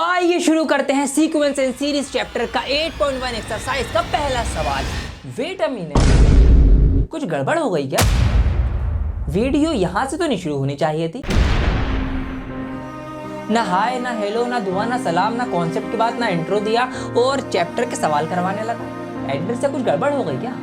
आइए शुरू करते हैं सीक्वेंस एंड सीरीज चैप्टर का 8.1 एक्सरसाइज का पहला सवाल। वेट अ मिनट, कुछ गड़बड़ हो गई क्या? वीडियो यहां से तो नहीं शुरू होनी चाहिए थी। ना हाय, ना हेलो, ना दुआ, ना सलाम, ना कॉन्सेप्ट की बात, ना इंट्रो दिया और चैप्टर के सवाल करवाने लगा। एडिटर से कुछ गड़बड़ हो गई क्या?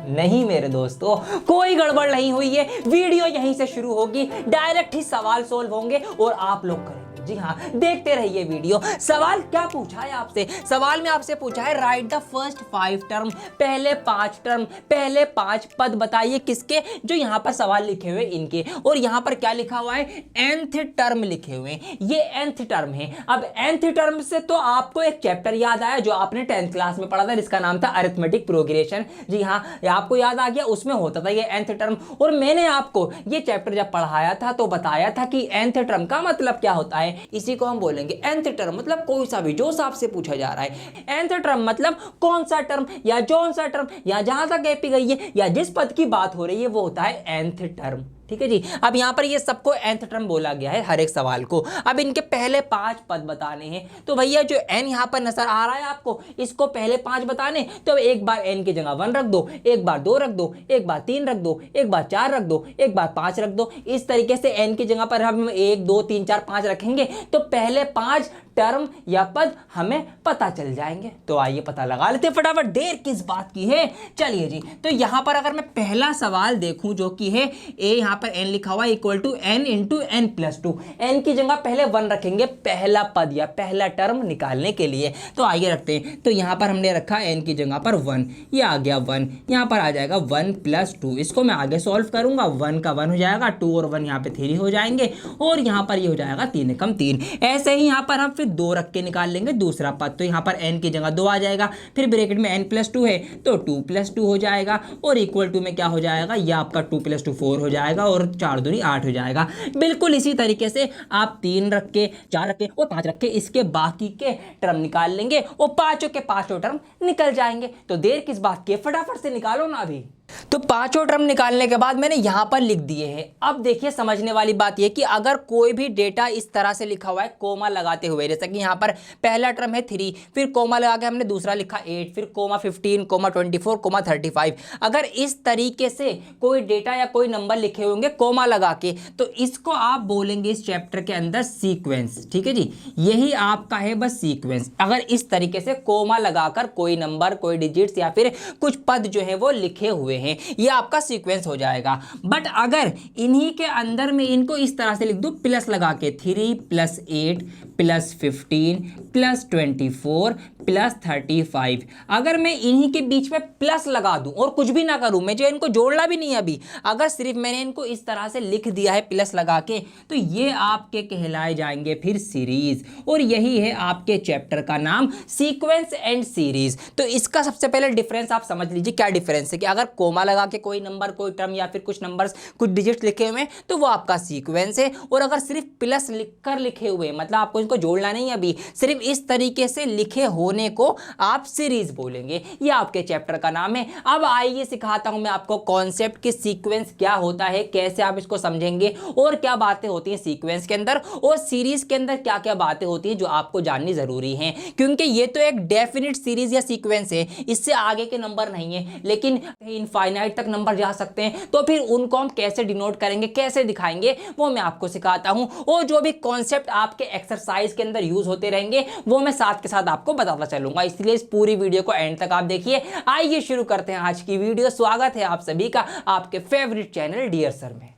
नहीं मेरे दोस्तों, कोई गड़बड़ नहीं हुई है। वीडियो यहीं से शुरू होगी, डायरेक्ट ही सवाल सोल्व होंगे और आप लोग करेंगे। जी हाँ, देखते रहिए वीडियो। सवाल क्या पूछा है आपसे? सवाल में आपसे पूछा है राइट द फर्स्ट 5 टर्म, पहले 5 टर्म, पहले 5 पद बताइए किसके, जो यहाँ पर सवाल लिखे हुए इनके। और यहाँ पर क्या लिखा हुआ है? nth टर्म लिखे हुए हैं, ये nth टर्म है। अब nth टर्म से तो आपको एक चैप्टर याद आया जो आपने 10th क्लास में पढ़ा था, जिसका नाम था अरिथमेटिक प्रोग्रेशन। जी हाँ, आपको याद आ गया, उसमें होता था ये nth टर्म। और मैंने आपको ये चैप्टर जब पढ़ाया था तो बताया था कि nth टर्म का मतलब क्या होता है। इसी को हम बोलेंगे nth टर्म, मतलब कोई सा भी जो आपसे पूछा जा रहा है। nth टर्म मतलब कौन सा टर्म या जौन सा टर्म या जहां तक एपी गई है या जिस पद की बात हो रही है वो होता है nth टर्म। ठीक है जी। अब यहाँ पर ये सबको nth टर्म बोला गया है हर एक सवाल को। अब इनके पहले 5 पद बताने हैं, तो भैया जो n यहाँ पर नजर आ रहा है आपको, इसको पहले 5 बताने, तो एक बार n की जगह 1 रख दो, एक बार 2 रख दो, एक बार 3 रख दो, एक बार 4 रख दो, एक बार 5 रख दो। इस तरीके से n की जगह पर हम 1 2 3 4 5 रखेंगे तो पहले 5 टर्म या पद हमें पता चल जाएंगे। तो आइए पता लगा लेते हैं फटाफट, देर किस बात की है। चलिए जी, तो यहां पर अगर मैं पहला सवाल देखूं जो कि है a, यहां पर n लिखा हुआ equal to n into n plus 2। n की जगह पहले 1 रखेंगे पहला पद या पहला टर्म निकालने के लिए। तो आइए रखते हैं, तो यहां पर हमने रखा n की जगह पर 1, ये आ गया 1, यहां पर आ जाएगा 1 प्लस 2। इसको मैं आगे सॉल्व करूंगा, 1 का 1 हो जाएगा, 2 और 1 यहाँ पे 3 हो जाएंगे और यहाँ पर ये हो जाएगा 3 एकम 3। ऐसे ही यहाँ पर हम 2 रख के निकाल लेंगे दूसरा पद, तो यहाँ पर n की जगह 2 आ जाएगा, फिर ब्रैकेट में n प्लस 2 है तो 2 प्लस 2 हो जाएगा और इक्वल टू में क्या हो जाएगा, ये आपका 2 प्लस 2 4 हो जाएगा और 4 दूनी 8 हो जाएगा। बिल्कुल इसी तरीके से आप 3 रख के, 4 रख के और 5 रख के इसके बाकी के टर्म निकाल लेंगे और पांचों के पांचों टर्म निकल जाएंगे। तो देर किस बात की, फटाफट से निकालो ना अभी। तो पांचों टर्म निकालने के बाद मैंने यहां पर लिख दिए हैं। अब देखिए समझने वाली बात यह कि अगर कोई भी डेटा इस तरह से लिखा हुआ है कोमा लगाते हुए, जैसे कि यहां पर पहला टर्म है 3, फिर कोमा लगा के हमने दूसरा लिखा 8, फिर कोमा 15, कोमा 24, कोमा 35। अगर इस तरीके से कोई डेटा या कोई नंबर लिखे होंगे कोमा लगा के, तो इसको आप बोलेंगे इस चैप्टर के अंदर सीक्वेंस। ठीक है जी, यही आपका है बस सीक्वेंस। अगर इस तरीके से कोमा लगाकर कोई नंबर, कोई डिजिट्स या फिर कुछ पद जो है वो लिखे हुए हैं, ये आपका सीक्वेंस हो जाएगा। बट अगर इन्हीं के अंदर में इनको इस तरह से लिख दूं प्लस लगा के, 3 प्लस 8 प्लस 15 प्लस 24 प्लस 35, अगर मैं इन्हीं के बीच में प्लस लगा दूं और कुछ भी ना करूं, मुझे इनको जोड़ना भी नहीं है अभी, अगर सिर्फ मैंने इनको इस तरह से लिख दिया है प्लस लगा के, तो ये आपके कहलाए जाएंगे फिर सीरीज। और यही है आपके चैप्टर का नाम, सीक्वेंस एंड सीरीज। तो इसका सबसे पहले डिफरेंस आप समझ लीजिए क्या डिफरेंस है, कि अगर कोमा लगा के कोई नंबर, कोई टर्म या फिर कुछ नंबर्स, कुछ डिजिट्स लिखे हुए हैं तो वो आपका सीक्वेंस है। और अगर सिर्फ प्लस लिखकर लिखे हुए, मतलब आपको इनको जोड़ना नहीं है अभी, सिर्फ इस तरीके से लिखे होने को आप सीरीज बोलेंगे। ये आपके चैप्टर का नाम है। अब आइए सिखाता हूं मैं आपको कॉन्सेप्ट कि सीक्वेंस क्या होता है, कैसे आप इसको समझेंगे और क्या बातें होती हैं सीक्वेंस के अंदर और सीरीज के अंदर क्या क्या बातें होती हैं जो आपको जाननी जरूरी है। क्योंकि ये तो एक डेफिनिट सीरीज या सीक्वेंस है, इससे आगे के नंबर नहीं है, लेकिन इनफाइनाइट तक नंबर जा सकते हैं। तो फिर उनको हम कैसे डिनोट करेंगे, कैसे दिखाएंगे, वो मैं आपको सिखाता हूं। और जो भी कॉन्सेप्ट आपके एक्सरसाइज के अंदर यूज होते रहेंगे वो मैं साथ के साथ आपको बताता चलूंगा, इसलिए इस पूरी वीडियो को एंड तक आप देखिए। आइए शुरू करते हैं आज की वीडियो। स्वागत है आप सभी का आपके फेवरेट चैनल डियर सर में।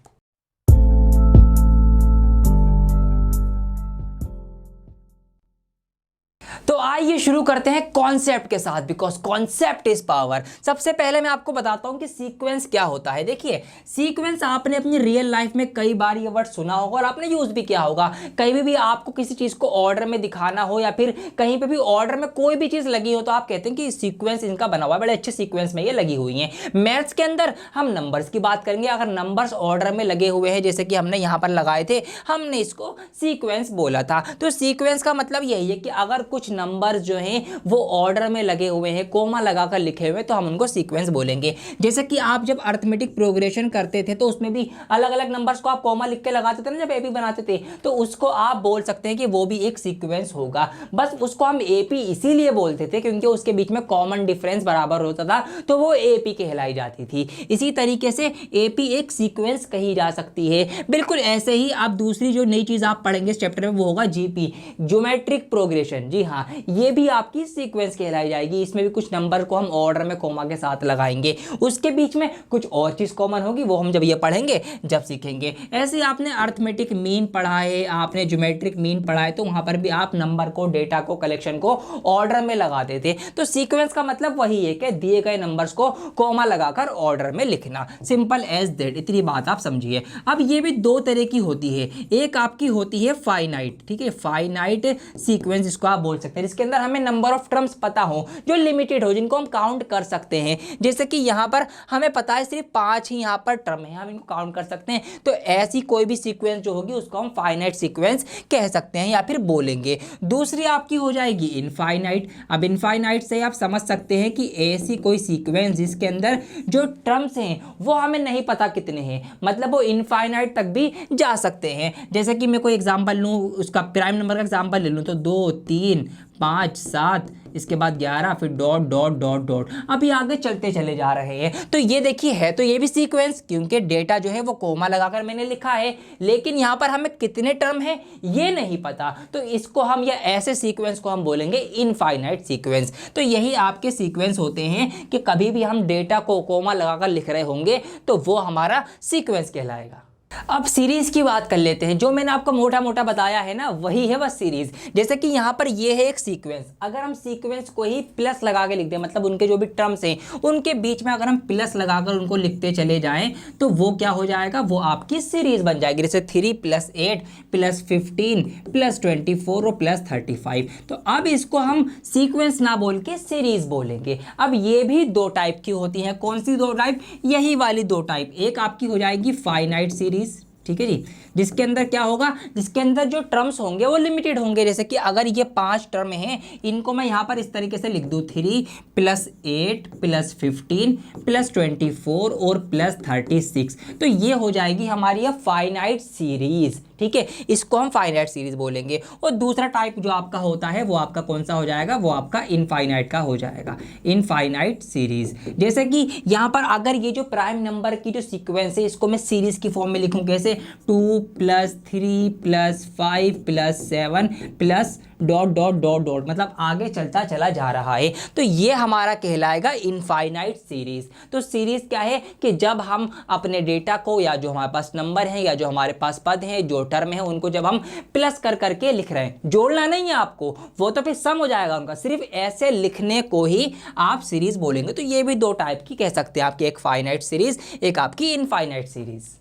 तो आइए शुरू करते हैं कॉन्सेप्ट के साथ, बिकॉज कॉन्सेप्ट इज पावर। सबसे पहले मैं आपको बताता हूं कि सीक्वेंस क्या होता है। देखिए, सीक्वेंस आपने अपनी रियल लाइफ में कई बार ये वर्ड सुना होगा और आपने यूज भी किया होगा। कहीं भी आपको किसी चीज को ऑर्डर में दिखाना हो या फिर कहीं पे भी ऑर्डर में कोई भी चीज लगी हो तो आप कहते हैं कि सीक्वेंस इनका बना हुआ है, बड़े अच्छे सीक्वेंस में ये लगी हुई है। मैथ्स के अंदर हम नंबर्स की बात करेंगे, अगर नंबर्स ऑर्डर में लगे हुए हैं जैसे कि हमने यहां पर लगाए थे, हमने इसको सीक्वेंस बोला था। तो सीक्वेंस का मतलब यही है कि अगर कुछ नंबर नंबर्स जो हैं वो ऑर्डर में लगे हुए हैं, कोमा लगाकर लिखे हुए, तो हम उनको सीक्वेंस बोलेंगे। जैसे कि आप जब अर्थमेटिक प्रोग्रेशन करते थे तो उसमें भी अलग अलग नंबर्स को आप कोमा लिख के लगाते थे ना, जब एपी बनाते थे, तो उसको आप बोल सकते हैं कि वो भी एक सीक्वेंस होगा। बस उसको हम एपी इसीलिए बोलते थे क्योंकि उसके बीच में कॉमन डिफरेंस बराबर होता था, तो वो एपी कहलाई जाती थी। इसी तरीके से एपी एक सीक्वेंस कही जा सकती है। बिल्कुल ऐसे ही आप दूसरी जो नई चीज आप पढ़ेंगे इस चैप्टर में वो होगा जीपी, ज्योमेट्रिक प्रोग्रेशन। जी हाँ, ये भी आपकी सीक्वेंस कहलाई जाएगी। इसमें भी कुछ नंबर को हम ऑर्डर में कोमा के साथ लगाएंगे, उसके बीच में कुछ और चीज कॉमन होगी, वो हम जब ये पढ़ेंगे जब सीखेंगे। ऐसे आपने अर्थमेटिक मीन पढ़ा है, आपने ज्योमेट्रिक मीन पढ़ा है, तो वहां पर भी आप नंबर को, डेटा को, कलेक्शन को ऑर्डर में लगाते थे। तो सीक्वेंस का मतलब वही है कि दिए गए नंबर्स को कोमा लगाकर ऑर्डर में लिखना, सिंपल एज दैट। इतनी बात आप समझिए। अब ये भी दो तरह की होती है, एक आपकी होती है फाइनाइट, ठीक है, फाइनाइट सीक्वेंस इसको आप बोल सकते हैं, जिसके अंदर हमें नंबर ऑफ टर्म्स पता हो, जो लिमिटेड हो, जिनको हम काउंट कर सकते हैं। जैसे कि यहाँ पर हमें पता है सिर्फ 5 ही यहाँ पर टर्म है, हम इनको काउंट कर सकते हैं। तो ऐसी कोई भी सीक्वेंस जो होगी उसको हम फाइनाइट सीक्वेंस कह सकते हैं या फिर बोलेंगे। दूसरी आपकी हो जाएगी इनफाइनाइट। अब इनफाइनाइट से आप समझ सकते हैं कि ऐसी कोई सीक्वेंस जिसके अंदर जो टर्म्स हैं वो हमें नहीं पता कितने हैं, मतलब वो इनफाइनाइट तक भी जा सकते हैं। जैसे कि मैं कोई एग्जांपल लूँ, उसका प्राइम नंबर का एग्जांपल ले लूँ, तो 2, 3, 5, 7, इसके बाद 11, फिर डॉट डॉट डॉट डॉट, अभी आगे चलते चले जा रहे हैं। तो ये देखिए है तो ये भी सीक्वेंस, क्योंकि डेटा जो है वो कोमा लगाकर मैंने लिखा है, लेकिन यहाँ पर हमें कितने टर्म है ये नहीं पता, तो इसको हम या ऐसे सीक्वेंस को हम बोलेंगे इनफाइनाइट सीक्वेंस। तो यही आपके सीक्वेंस होते हैं कि कभी भी हम डेटा को कोमा लगाकर लिख रहे होंगे तो वो हमारा सीक्वेंस कहलाएगा। अब सीरीज की बात कर लेते हैं। जो मैंने आपको मोटा मोटा बताया है ना, वही है बस सीरीज। जैसे कि यहाँ पर ये है एक सीक्वेंस, अगर हम सीक्वेंस को ही प्लस लगा के लिख दें, मतलब उनके जो भी टर्म्स हैं उनके बीच में अगर हम प्लस लगाकर उनको लिखते चले जाएं, तो वो क्या हो जाएगा, वो आपकी सीरीज बन जाएगी। जैसे 3 + 8 + 15 + 24 और +35। तो अब इसको हम सीक्वेंस ना बोल के सीरीज बोलेंगे। अब ये भी दो टाइप की होती हैं। कौन सी दो टाइप, यही वाली दो टाइप। एक आपकी हो जाएगी फाइनाइट सीरीज, ठीक है जी, जिसके अंदर क्या होगा, जिसके अंदर जो टर्म्स होंगे वो लिमिटेड होंगे। जैसे कि अगर ये 5 टर्म हैं, इनको मैं यहाँ पर इस तरीके से लिख दूँ, 3 + 8 + 15 + 24 और +36, तो ये हो जाएगी हमारी ये फाइनाइट सीरीज, ठीक है, इसको हम फाइनाइट सीरीज बोलेंगे। और दूसरा टाइप जो आपका होता है वो आपका कौन सा हो जाएगा, वो आपका इनफाइनाइट का हो जाएगा, इनफाइनाइट सीरीज। जैसे कि यहाँ पर अगर ये जो प्राइम नंबर की जो सीक्वेंस है इसको मैं सीरीज की फॉर्म में लिखूँ, कैसे, 2 + 3 + 5 + 7 + डॉट डॉट डॉट डॉट, मतलब आगे चलता चला जा रहा है, तो ये हमारा कहलाएगा इनफाइनाइट सीरीज। तो सीरीज क्या है कि जब हम अपने डेटा को, या जो हमारे पास नंबर हैं या जो हमारे पास पद हैं, जो टर्म है, उनको जब हम प्लस कर करके लिख रहे हैं, जोड़ना नहीं है आपको, वो तो फिर सम हो जाएगा उनका, सिर्फ ऐसे लिखने को ही आप सीरीज बोलेंगे। तो ये भी दो टाइप की कह सकते हैं आपकी, एक फाइनाइट सीरीज, एक आपकी इनफाइनाइट सीरीज।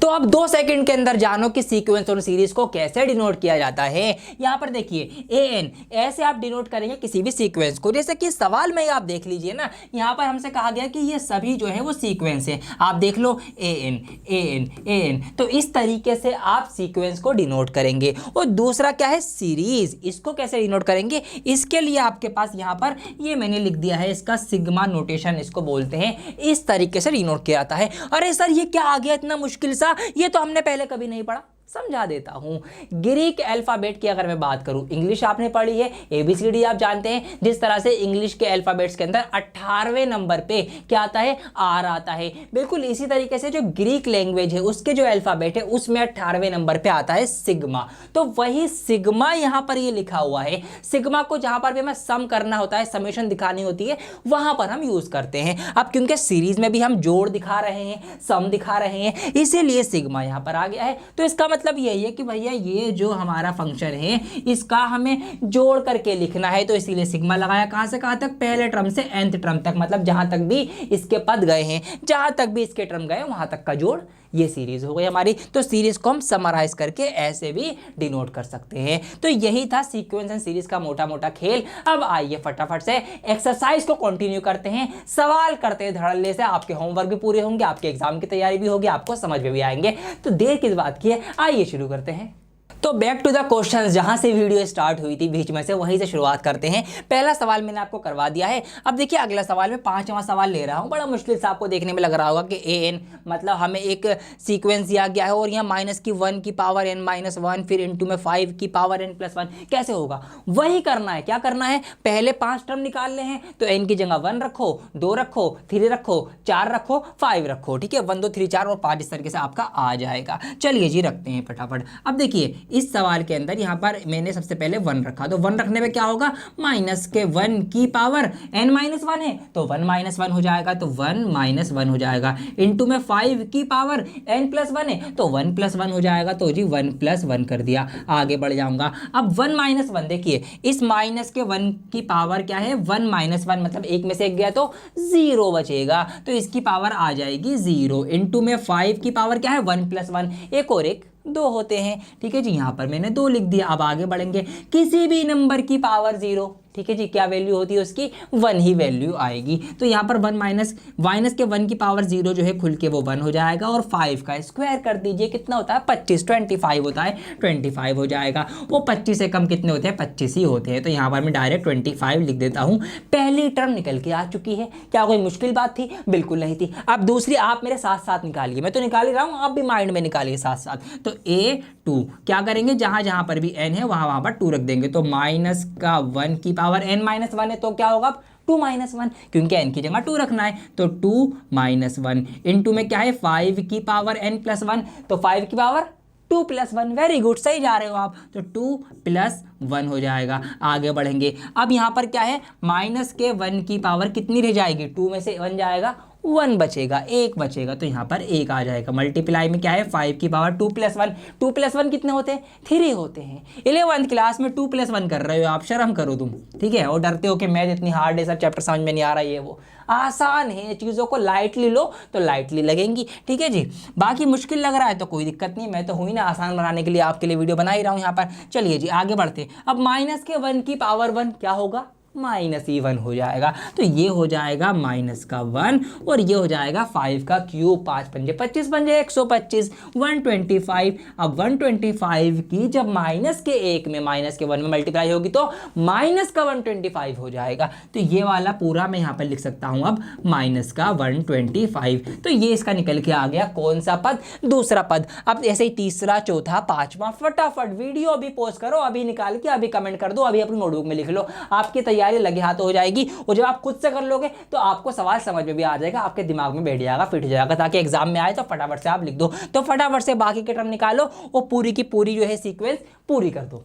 तो अब 2 सेकंड के अंदर जानो कि सीक्वेंस और सीरीज को कैसे डिनोट किया जाता है। यहां पर देखिए an, ऐसे आप डिनोट करेंगे किसी भी सीक्वेंस को। जैसे कि सवाल में आप देख लीजिए ना, यहां पर हमसे कहा गया कि ये सभी जो है वो सीक्वेंस है, आप देख लो an an an, तो इस तरीके से आप सीक्वेंस को डिनोट करेंगे। और दूसरा क्या है, सीरीज, इसको कैसे डिनोट करेंगे, इसके लिए आपके पास यहां पर ये मैंने लिख दिया है, इसका सिग्मा नोटेशन इसको बोलते हैं, इस तरीके से डिनोट किया जाता है। अरे सर ये क्या आ गया इतना मुश्किल सा, ये तो हमने पहले कभी नहीं पढ़ा। समझा देता हूं। ग्रीक अल्फाबेट की अगर मैं बात करूं, इंग्लिश आपने पढ़ी है, ABCD आप जानते हैं, जिस तरह से इंग्लिश के अल्फाबेट्स के अंदर 18वें नंबर पे क्या आता है, R आता है, बिल्कुल इसी तरीके से जो ग्रीक लैंग्वेज है उसके जो अल्फाबेट है उसमें 18वें नंबर पे आता है सिग्मा। तो वही सिग्मा यहां पर ये लिखा हुआ है। सिग्मा को जहां पर भी हमें सम करना होता है, समेशन दिखानी होती है, वहां पर हम यूज करते हैं। अब क्योंकि सीरीज में भी हम जोड़ दिखा रहे हैं, सम दिखा रहे हैं, इसीलिए सिग्मा यहां पर आ गया है। तो इसका मतलब यही है कि भैया ये जो हमारा फंक्शन है इसका हमें जोड़ करके लिखना है, तो इसीलिए सिग्मा लगाया। कहां से कहां तक, पहले टर्म से nth टर्म तक, मतलब जहां तक भी इसके पद गए हैं, जहां तक भी इसके टर्म गए वहां तक का जोड़, ये सीरीज हो गई हमारी। तो सीरीज को हम समराइज करके ऐसे भी डिनोट कर सकते हैं। तो यही था सीक्वेंस एंड सीरीज का मोटा मोटा खेल। अब आइए फटाफट से एक्सरसाइज को कंटिन्यू करते हैं, सवाल करते हैं धड़ल्ले से, आपके होमवर्क भी पूरे होंगे, आपके एग्जाम की तैयारी भी होगी, आपको समझ में भी आएंगे। तो देर किस बात की है, आइए शुरू करते हैं। तो बैक टू द क्वेश्चन, जहां से वीडियो स्टार्ट हुई थी बीच में से, वहीं से शुरुआत करते हैं। पहला सवाल मैंने आपको करवा दिया है। अब देखिए अगला सवाल में पांचवा सवाल ले रहा हूं। बड़ा मुश्किल से आपको देखने में लग रहा होगा कि an मतलब हमें एक सीक्वेंस दिया गया है और यहाँ माइनस की 1 की पावर n माइनस 1 फिर इंटू में 5 की पावर n प्लस 1 कैसे होगा। वही करना है। क्या करना है, पहले 5 टर्म निकालने हैं तो n की जगह 1 रखो, 2 रखो, 3 रखो, 4 रखो, 5 रखो। ठीक है, 1 2 3 4 और 5 इस तरीके से आपका आ जाएगा। चलिए जी रखते हैं फटाफट। अब देखिए इस सवाल के अंदर यहाँ पर मैंने सबसे पहले 1 रखा, तो 1 रखने पे क्या होगा, माइनस के 1 की पावर n माइनस 1 है तो 1 माइनस 1 हो जाएगा, तो 1 माइनस 1 हो जाएगा। इंटू में 5 की पावर n प्लस 1 है तो 1 प्लस 1 हो जाएगा, तो जी 1 प्लस 1 कर दिया। आगे बढ़ जाऊंगा। अब 1 माइनस 1 देखिए, इस माइनस के 1 की पावर क्या है, 1 माइनस 1 मतलब एक में से एक गया तो 0 बचेगा, तो इसकी पावर आ जाएगी 0। इंटू में 5 की पावर क्या है, 1 प्लस 1, एक और एक 2 होते हैं। ठीक है जी, यहाँ पर मैंने 2 लिख दिया। अब आगे बढ़ेंगे, किसी भी नंबर की पावर 0, ठीक है जी, क्या वैल्यू होती है उसकी, 1 ही वैल्यू आएगी। तो यहाँ पर 1 माइनस के 1 की पावर 0 जो है खुल के वो 1 हो जाएगा, और 5 का स्क्वायर कर दीजिए, कितना होता है 25, 25 होता है, 25 हो जाएगा। वो 25 से कम कितने होते हैं, 25 ही होते हैं। तो यहाँ पर मैं डायरेक्ट 25 लिख देता हूँ। पहली टर्म निकल के आ चुकी है। क्या कोई मुश्किल बात थी, बिल्कुल नहीं थी। अब दूसरी आप मेरे साथ साथ निकालिए, मैं तो निकाल ही रहा हूँ, आप भी माइंड में निकालिए साथ साथ। तो a2 क्या करेंगे, जहां जहां पर भी n है वहां पर 2 रख देंगे, तो माइनस का 1 की पावर n माइनस 1 है तो क्या होगा 2 माइनस 1, क्योंकि n की जगह 2 रखना है, तो 2 माइनस 1 इंटू में क्या है 5 की पावर n प्लस 1, तो 5 की पावर 2 प्लस 1। वेरी गुड, सही जा रहे हो आप, तो 2 प्लस 1 हो जाएगा। आगे बढ़ेंगे। अब यहाँ पर क्या है, माइनस के 1 की पावर कितनी रह जाएगी, 2 में से 1 जाएगा, 1 बचेगा, 1 बचेगा, तो यहाँ पर 1 आ जाएगा। मल्टीप्लाई में क्या है, 5 की पावर 2 प्लस 1, 2 प्लस 1 कितने होते हैं, 3 होते हैं। 11th क्लास में 2 प्लस 1 कर रहे हो आप, शर्म करो तुम। ठीक है, और डरते हो कि मैथ इतनी हार्ड है, सर चैप्टर समझ में नहीं आ रहा, ये वो आसान है। चीज़ों को लाइटली लो तो लाइटली लगेंगी। ठीक है जी, बाकी मुश्किल लग रहा है तो कोई दिक्कत नहीं, मैं तो हुई ना आसान बनाने के लिए आपके लिए वीडियो बना ही रहा हूँ यहाँ पर। चलिए जी आगे बढ़ते। अब माइनस के 1 की पावर 1 क्या होगा, माइनस ही 1 हो जाएगा, तो ये हो जाएगा माइनस का 1 और ये हो जाएगा 5 का क्यूब, 5 पंजे 25 पंजे 125, 125। अब 125 की जब माइनस के 1 में माइनस के 1 में मल्टीप्लाई होगी तो माइनस का 125 हो जाएगा, तो ये वाला पूरा मैं यहाँ पर लिख सकता हूँ अब माइनस का 125। तो ये इसका निकल के आ गया कौन सा पद, दूसरा पद। अब ऐसे ही तीसरा, चौथा, पांचवा, फटाफट वीडियो अभी पॉज करो, अभी निकाल के अभी कमेंट कर दो, अभी अपनी नोटबुक में लिख लो, आपकी तैयारी लगे हाथ हो जाएगी। और जब आप खुद से कर लोगे तो आपको सवाल समझ में भी आ जाएगा, आपके दिमाग में बैठ जाएगा, फिट हो जाएगा, ताकि एग्जाम में आए तो फटाफट से आप लिख दो। तो फटाफट से बाकी के टर्म निकालो और पूरी की पूरी जो है सीक्वेंस पूरी कर दो।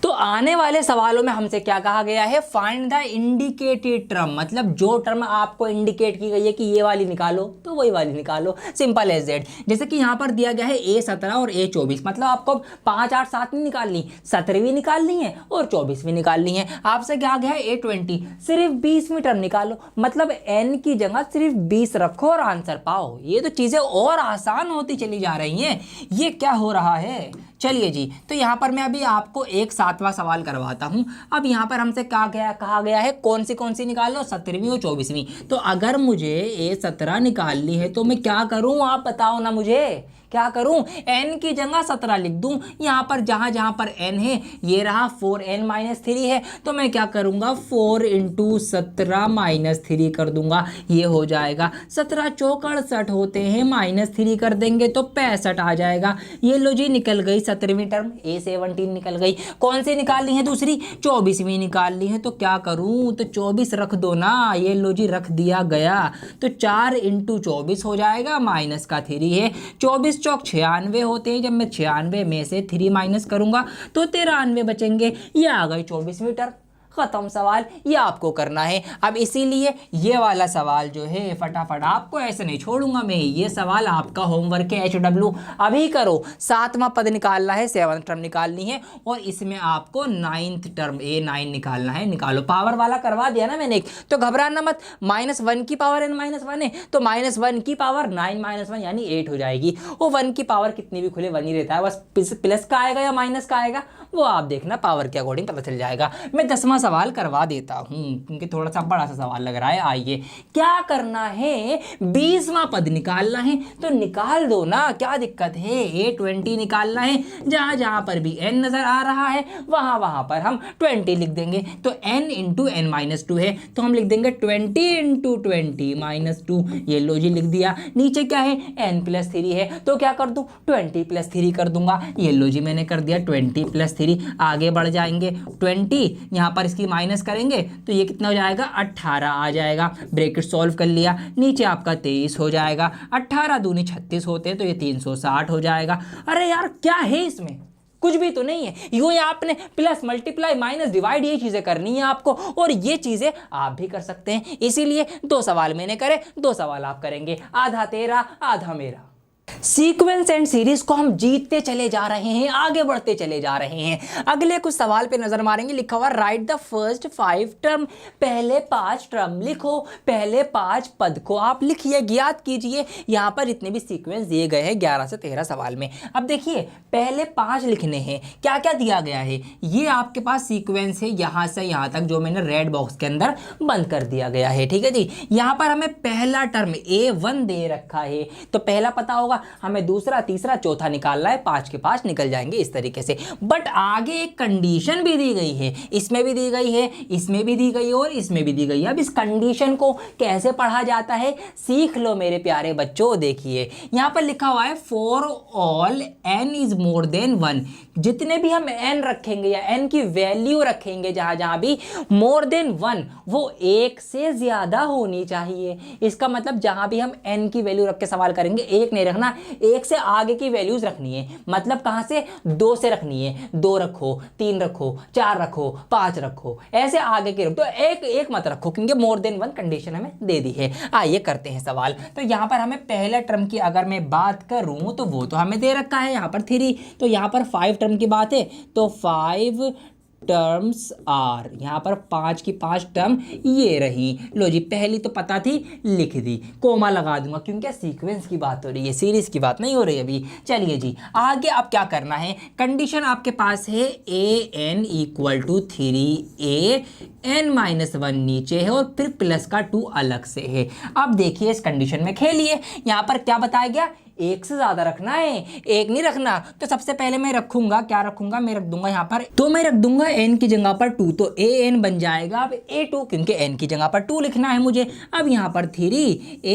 तो आने वाले सवालों में हमसे क्या कहा गया है, फाइंड द इंडिकेटेड टर्म, मतलब जो टर्म आपको इंडिकेट की गई है कि ये वाली निकालो तो वही वाली निकालो, सिंपल एज दैट। जैसे कि यहाँ पर दिया गया है a17 और a24, मतलब आपको 5 8 7 नहीं निकालनी, 17 भी निकालनी है और 24 भी निकालनी है। आपसे क्या गया है a20, सिर्फ 20 टर्म निकालो, मतलब n की जगह सिर्फ 20 रखो और आंसर पाओ। ये तो चीजें और आसान होती चली जा रही हैं, ये क्या हो रहा है। चलिए जी, तो यहाँ पर मैं अभी आपको एक 7वां सवाल करवाता हूँ। अब यहाँ पर हमसे क्या कहा गया है, कौन सी निकाल लो, 17वीं और 24वीं। तो अगर मुझे a17 निकालनी है तो मैं क्या करूँ, आप बताओ ना मुझे, क्या करूं, n की जगह 17 लिख दूं। यहाँ पर जहां पर n है, ये रहा 4n माइनस 3 है, तो मैं क्या करूंगा 4 इंटू 17 माइनस 3 कर दूंगा, ये हो जाएगा 17 चौक 68 होते हैं, माइनस 3 कर देंगे तो 65 आ जाएगा। ये लो जी निकल गई 17वीं टर्म, a17 निकल गई। कौन सी निकालनी है, दूसरी 24वीं निकालनी है, तो क्या करूं, तो 24 रख दो ना, ये लो जी रख दिया गया, तो 4 इंटू 24 हो जाएगा, माइनस का 3 है, 24 चौक 96 होते हैं, जब मैं 96 में से 3 माइनस करूंगा तो 93 बचेंगे। ये आ गई 24वीं टर्म, खत्म सवाल। ये आपको करना है। अब इसीलिए ये वाला सवाल जो है फटाफट आपको ऐसे नहीं छोड़ूंगा मैं, ये सवाल आपका होमवर्क है HW, अभी करो। 7वां पद निकालना है, 7th टर्म निकालनी है और इसमें आपको 9th टर्म a9 निकालना है। निकालो, पावर वाला करवा दिया ना मैंने, तो घबराना मत। -1 की पावर n माइनस 1 है तो -1 की पावर 9 माइनस 1 यानी 8 हो जाएगी। वो 1 की पावर कितनी भी खुले 1 ही रहता है, बस प्लस का आएगा या माइनस का आएगा वो आप देखना, पावर के अकॉर्डिंग पता चल जाएगा। मैं 10वां सवाल करवा देता हूँ क्योंकि थोड़ा सा बड़ा सा सवाल लग रहा है। आइए, क्या करना है, 20वां पद निकालना है, तो निकाल दो ना, क्या दिक्कत है। A20 निकालना है, जहाँ जहाँ पर भी n नजर आ रहा है वहाँ वहाँ पर हम 20 लिख देंगे। तो n इंटू n माइनस 2 है, तो हम लिख देंगे 20 इंटू 20 माइनस 2। ये लो जी लिख दिया। नीचे क्या है, n प्लस 3 है, तो क्या कर दूँ, 20 प्लस 3 कर दूंगा। ये लो जी मैंने कर दिया 20 प्लस 3। आगे बढ़ जाएंगे, 20 यहाँ पर इसकी माइनस करेंगे तो ये कितना हो जाएगा, 18 आ जाएगा। ब्रैकेट सॉल्व कर लिया, नीचे आपका 23 हो जाएगा। 18 दूनी 36 होते हैं, तो ये 360 हो जाएगा। अरे यार क्या है इसमें, कुछ भी तो नहीं है। यूं ही आपने प्लस मल्टीप्लाई माइनस डिवाइड ये चीजें करनी है आपको, और ये चीजें आप भी कर सकते हैं। इसीलिए 2 सवाल मैंने करे, 2 सवाल आप करेंगे, आधा तेरा आधा मेरा। सीक्वेंस एंड सीरीज को हम जीतते चले जा रहे हैं, आगे बढ़ते चले जा रहे हैं। अगले कुछ सवाल पे नजर मारेंगे। लिखा हुआ राइट द फर्स्ट 5 टर्म, पहले 5 टर्म लिखो, पहले 5 पद को आप लिखिए, ज्ञात कीजिए। यहाँ पर इतने भी सीक्वेंस दिए गए हैं 11 से 13 सवाल में। अब देखिए पहले 5 लिखने हैं, क्या क्या दिया गया है, ये आपके पास सीक्वेंस है यहाँ से यहाँ तक, जो मैंने रेड बॉक्स के अंदर बंद कर दिया गया है। ठीक है जी, यहाँ पर हमें पहला टर्म A1 दे रखा है, तो पहला पता होगा, हमें दूसरा तीसरा चौथा निकालना है, 5 के 5 निकल जाएंगे इस तरीके से। बट आगे एक कंडीशन भी दी गई है, इसमें भी दी गई है, इसमें भी दी गई है और इसमें भी दी गई है। अब इस कंडीशन को कैसे पढ़ा जाता है सीख लो मेरे प्यारे बच्चों। देखिए यहाँ पर लिखा हुआ है for all n is more than 1। जितने भी हम n रखेंगे या n की वैल्यू रखेंगे, जहां जहां भी मोर देन 1, वो 1 से ज्यादा होनी चाहिए। इसका मतलब जहां भी हम n की वैल्यू रख के सवाल करेंगे, 1 नहीं रखना, 1 से आगे की वैल्यूज रखनी है। मतलब कहां से, 2 से रखनी है। 2 रखो, 3 रखो, 4 रखो, 5 रखो, ऐसे आगे की रखो। तो एक मत रखो क्योंकि मोर देन 1 कंडीशन हमें दे दी है। आइए करते हैं सवाल। तो यहां पर हमें पहले टर्म की अगर मैं बात करूं तो वो तो हमें दे रखा है यहाँ पर 3, तो यहाँ पर 5 टर्म की बात है, तो 5 टर्म्स आर, यहाँ पर 5 की 5 टर्म ये रही। लो जी पहली तो पता थी, लिख दी, कोमा लगा दूंगा क्योंकि सीक्वेंस की बात हो रही है, सीरीज की बात नहीं हो रही अभी। चलिए जी आगे अब क्या करना है, कंडीशन आपके पास है an equal to 3a, n-1 नीचे है और फिर प्लस का 2 अलग से है। अब देखिए इस कंडीशन में खेलिए, यहाँ पर क्या बताया गया, 1 से ज्यादा रखना है, 1 नहीं रखना। तो सबसे पहले मैं रखूंगा, क्या रखूंगा, मैं रख दूंगा यहाँ पर, तो मैं रख दूंगा n की जगह पर 2, तो an बन जाएगा अब a2 क्योंकि n की जगह पर 2 लिखना है मुझे। अब यहाँ पर 3a